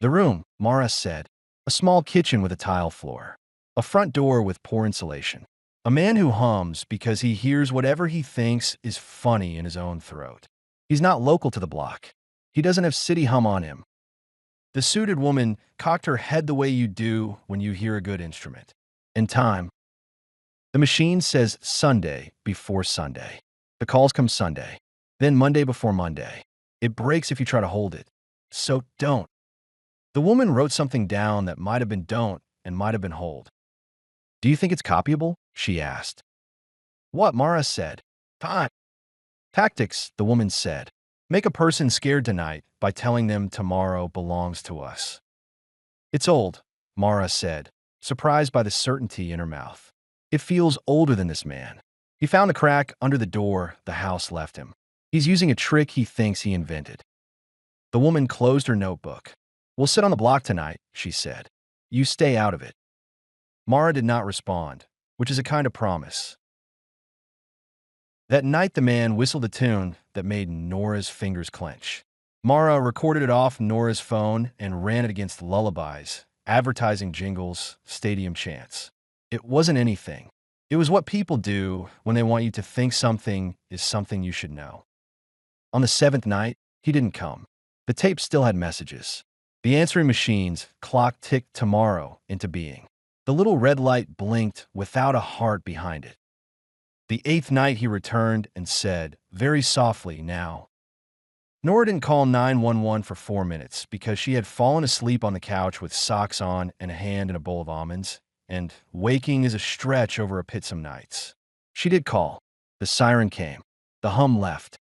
The room, Mara said. A small kitchen with a tile floor. A front door with poor insulation. A man who hums because he hears whatever he thinks is funny in his own throat. He's not local to the block. He doesn't have city hum on him. The suited woman cocked her head the way you do when you hear a good instrument. In time. The machine says Sunday before Sunday. The calls come Sunday. Then Monday before Monday. It breaks if you try to hold it. So don't. The woman wrote something down that might have been don't and might have been hold. Do you think it's copyable? She asked. What? Mara said. Time. Tactics, the woman said. Make a person scared tonight by telling them tomorrow belongs to us. It's old, Mara said, surprised by the certainty in her mouth. It feels older than this man. He found a crack under the door the house left him. He's using a trick he thinks he invented. The woman closed her notebook. We'll sit on the block tonight, she said. You stay out of it. Mara did not respond, which is a kind of promise. That night, the man whistled a tune that made Nora's fingers clench. Mara recorded it off Nora's phone and ran it against lullabies, advertising jingles, stadium chants. It wasn't anything. It was what people do when they want you to think something is something you should know. On the seventh night, he didn't come. The tape still had messages. The answering machine's clock ticked tomorrow into being. The little red light blinked without a heart behind it. The eighth night he returned and said, very softly now. Nora didn't call 911 for 4 minutes because she had fallen asleep on the couch with socks on and a hand in a bowl of almonds, and waking is a stretch over a pit some nights. She did call. The siren came. The hum left.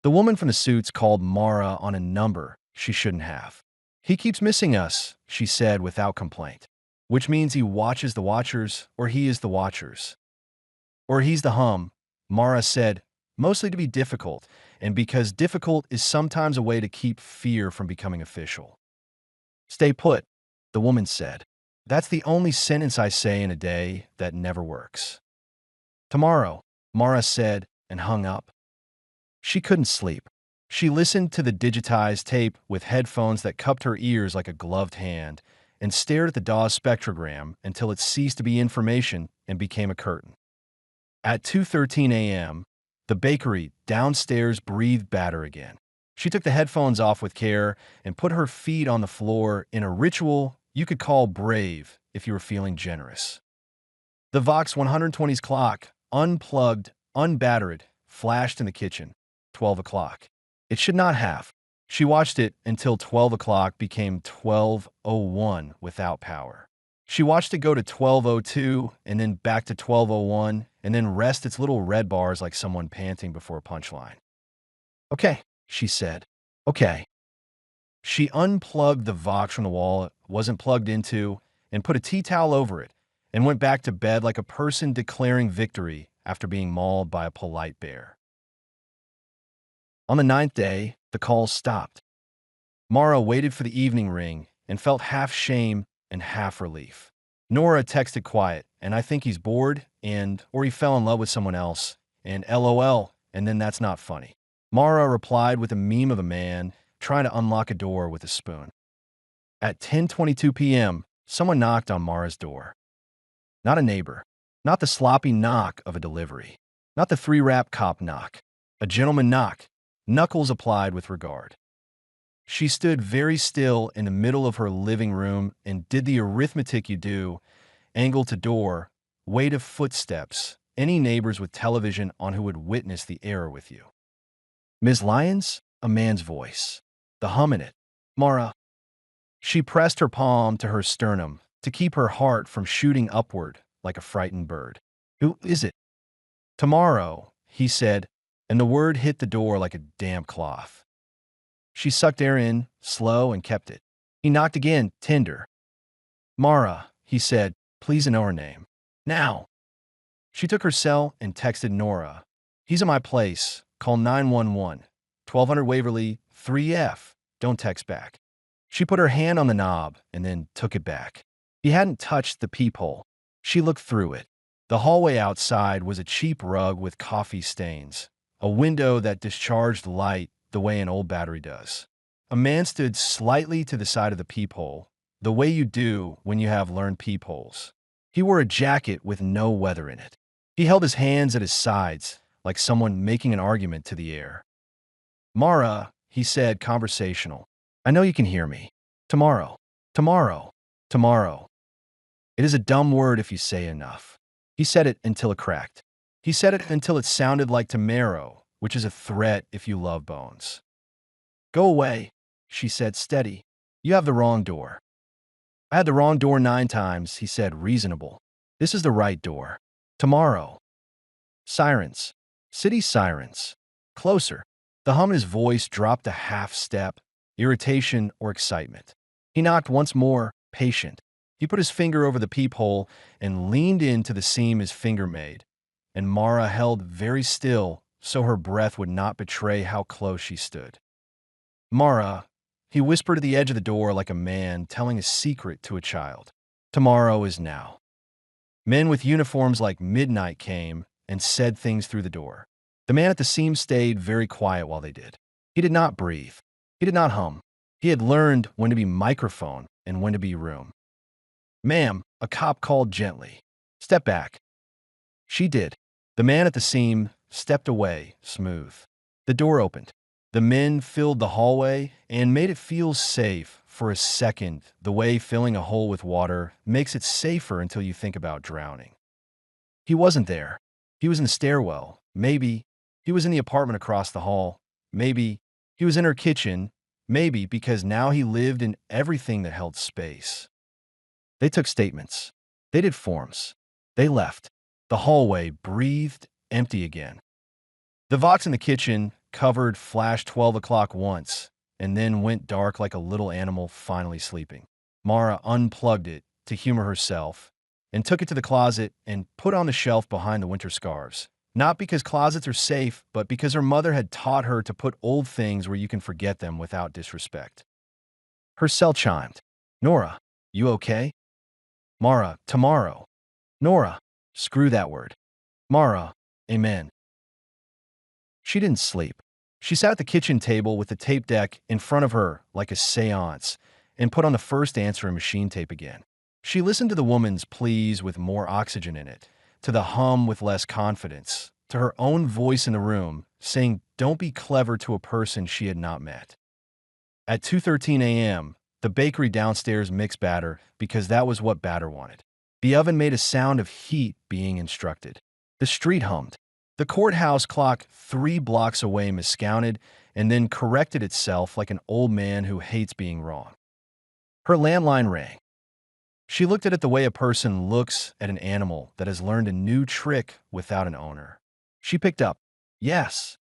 The woman from the suits called Mara on a number she shouldn't have. He keeps missing us, she said without complaint, which means he watches the watchers or he is the watchers. Or he's the hum, Mara said, mostly to be difficult, and because difficult is sometimes a way to keep fear from becoming official. Stay put, the woman said. That's the only sentence I say in a day that never works. Tomorrow, Mara said and hung up. She couldn't sleep. She listened to the digitized tape with headphones that cupped her ears like a gloved hand and stared at the DAW's spectrogram until it ceased to be information and became a curtain. At 2:13 a.m., the bakery downstairs breathed badder again. She took the headphones off with care and put her feet on the floor in a ritual you could call brave if you were feeling generous. The Vox 120's clock, unplugged, unbattered, flashed in the kitchen. 12 o'clock. It should not have. She watched it until 12 o'clock became 12:01 without power. She watched it go to 12:02 and then back to 12:01 and then rest its little red bars like someone panting before a punchline. Okay, she said. Okay. She unplugged the Vox from the wall it wasn't plugged into and put a tea towel over it and went back to bed like a person declaring victory after being mauled by a polite bear. On the 9th day, the calls stopped. Mara waited for the evening ring and felt half shame and half relief. Nora texted quiet, and I think he's bored, or he fell in love with someone else, and LOL, and then that's not funny. Mara replied with a meme of a man trying to unlock a door with a spoon. At 10:22 p.m., someone knocked on Mara's door. Not a neighbor, not the sloppy knock of a delivery, not the 3-rap cop knock. A gentleman knock, knuckles applied with regard. She stood very still in the middle of her living room and did the arithmetic you do, angle to door, weight of footsteps, any neighbors with television on who would witness the error with you. Ms. Lyons? A man's voice. The hum in it. Mara. She pressed her palm to her sternum to keep her heart from shooting upward like a frightened bird. Who is it? Tomorrow, he said, and the word hit the door like a damp cloth. She sucked air in, slow, and kept it. He knocked again, tender. Mara, he said, please know her name. Now. She took her cell and texted Nora. He's at my place. Call 911. 1200 Waverly, 3F. Don't text back. She put her hand on the knob and then took it back. He hadn't touched the peephole. She looked through it. The hallway outside was a cheap rug with coffee stains, a window that discharged light the way an old battery does. A man stood slightly to the side of the peephole, the way you do when you have learned peepholes. He wore a jacket with no weather in it. He held his hands at his sides, like someone making an argument to the air. Mara, he said, conversational. I know you can hear me. Tomorrow. Tomorrow. Tomorrow. It is a dumb word if you say enough. He said it until it cracked. He said it until it sounded like tomorrow, which is a threat if you love bones. Go away, she said, steady. You have the wrong door. I had the wrong door 9 times, he said, reasonable. This is the right door. Tomorrow. Sirens. City sirens. Closer. The hum in his voice dropped a half step, irritation or excitement. He knocked once more, patient. He put his finger over the peephole and leaned into the seam his finger made, and Mara held very still so her breath would not betray how close she stood. Mara, he whispered to the edge of the door like a man telling a secret to a child. Tomorrow is now. Men with uniforms like midnight came and said things through the door. The man at the seam stayed very quiet while they did. He did not breathe. He did not hum. He had learned when to be microphone and when to be room. Ma'am, a cop called gently. Step back. She did. The man at the seam stepped away, smooth. The door opened. The men filled the hallway and made it feel safe for a second, the way filling a hole with water makes it safer until you think about drowning. He wasn't there. He was in the stairwell. Maybe he was in the apartment across the hall. Maybe he was in her kitchen. Maybe because now he lived in everything that held space. They took statements. They did forms. They left. The hallway breathed empty again. The Vox in the kitchen, covered, flashed 12 o'clock once, and then went dark like a little animal finally sleeping. Mara unplugged it to humor herself and took it to the closet and put on the shelf behind the winter scarves. Not because closets are safe, but because her mother had taught her to put old things where you can forget them without disrespect. Her cell chimed. Nora, you okay? Mara, tomorrow. Nora, screw that word. Mara, amen. She didn't sleep. She sat at the kitchen table with the tape deck in front of her like a seance and put on the first answering machine tape again. She listened to the woman's pleas with more oxygen in it, to the hum with less confidence, to her own voice in the room saying, don't be clever to a person she had not met. At 2:13 a.m., the bakery downstairs mixed batter because that was what batter wanted. The oven made a sound of heat being instructed. The street hummed. The courthouse clock 3 blocks away miscounted and then corrected itself like an old man who hates being wrong. Her landline rang. She looked at it the way a person looks at an animal that has learned a new trick without an owner. She picked up. Yes.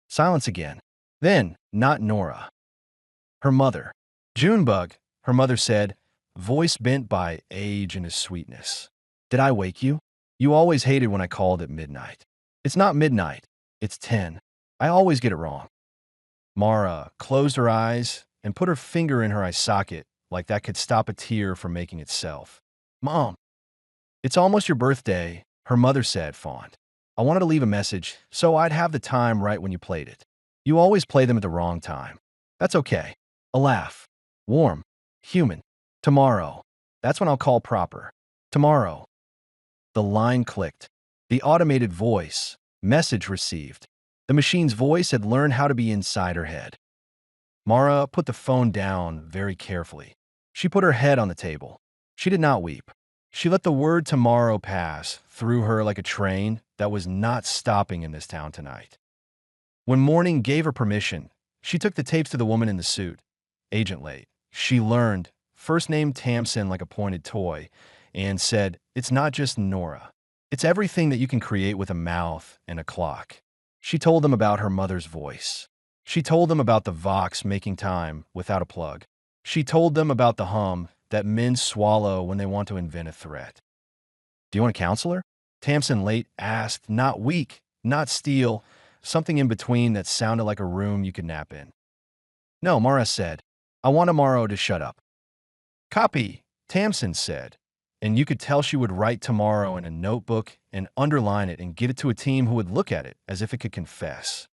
Silence again. Then, not Nora. Her mother. Junebug, her mother said, voice bent by age and his sweetness. Did I wake you? You always hated when I called at midnight. It's not midnight. It's 10. I always get it wrong. Mara closed her eyes and put her finger in her eye socket like that could stop a tear from making itself. Mom, it's almost your birthday, her mother said, fond. I wanted to leave a message so I'd have the time right when you played it. You always play them at the wrong time. That's okay. A laugh. Warm. Human. Tomorrow. That's when I'll call proper. Tomorrow. The line clicked. The automated voice. Message received. The machine's voice had learned how to be inside her head. Mara put the phone down very carefully. She put her head on the table. She did not weep. She let the word tomorrow pass through her like a train that was not stopping in this town tonight. When morning gave her permission, she took the tapes to the woman in the suit. Agent Late. She learned, first named Tamsin like a pointed toy, and said, it's not just Nora. It's everything that you can create with a mouth and a clock. She told them about her mother's voice. She told them about the Vox making time without a plug. She told them about the hum that men swallow when they want to invent a threat. Do you want a counselor? Tamsin Late asked, not weak, not steel, something in between that sounded like a room you could nap in. No, Mara said. I want tomorrow to shut up. Copy, Tamsin said. And you could tell she would write tomorrow in a notebook and underline it and give it to a team who would look at it as if it could confess.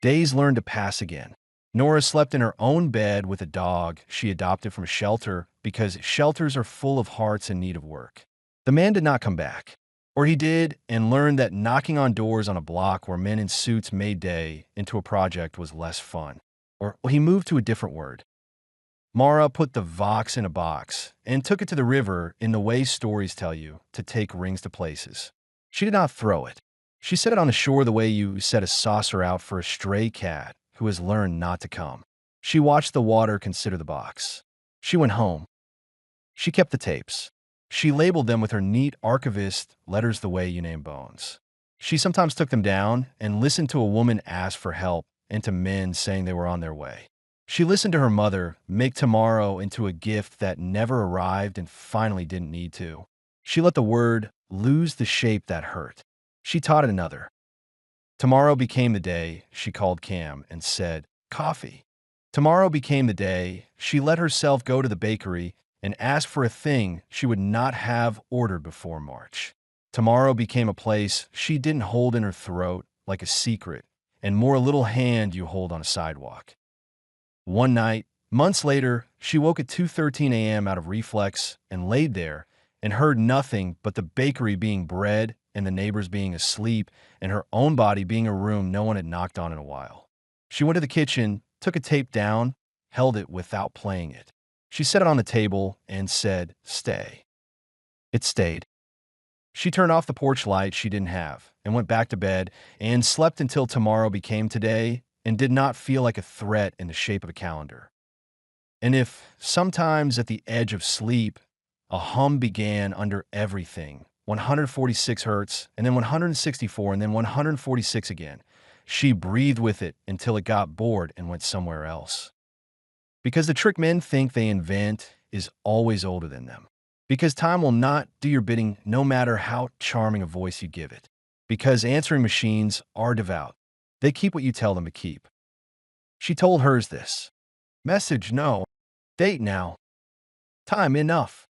Days learned to pass again. Nora slept in her own bed with a dog she adopted from a shelter because shelters are full of hearts in need of work. The man did not come back. Or he did and learned that knocking on doors on a block where men in suits made day into a project was less fun. Or he moved to a different word. Mara put the Vox in a box and took it to the river in the way stories tell you to take rings to places. She did not throw it. She set it on the shore the way you set a saucer out for a stray cat who has learned not to come. She watched the water consider the box. She went home. She kept the tapes. She labeled them with her neat archivist letters the way you name bones. She sometimes took them down and listened to a woman ask for help and to men saying they were on their way. She listened to her mother make tomorrow into a gift that never arrived and finally didn't need to. She let the word lose the shape that hurt. She taught it another. Tomorrow became the day she called Cam and said, coffee. Tomorrow became the day she let herself go to the bakery and ask for a thing she would not have ordered before March. Tomorrow became a place she didn't hold in her throat like a secret and more a little hand you hold on a sidewalk. One night, months later, she woke at 2:13 a.m. out of reflex and laid there and heard nothing but the bakery being bread and the neighbors being asleep and her own body being a room no one had knocked on in a while. She went to the kitchen, took a tape down, held it without playing it. She set it on the table and said, stay. It stayed. She turned off the porch light she didn't have and went back to bed and slept until tomorrow became today and did not feel like a threat in the shape of a calendar. And if sometimes at the edge of sleep, a hum began under everything, 146 hertz, and then 164, and then 146 again, she breathed with it until it got bored and went somewhere else. Because the trick men think they invent is always older than them. Because time will not do your bidding no matter how charming a voice you give it. Because answering machines are devout. They keep what you tell them to keep. She told hers this. Message no. Date now. Time enough.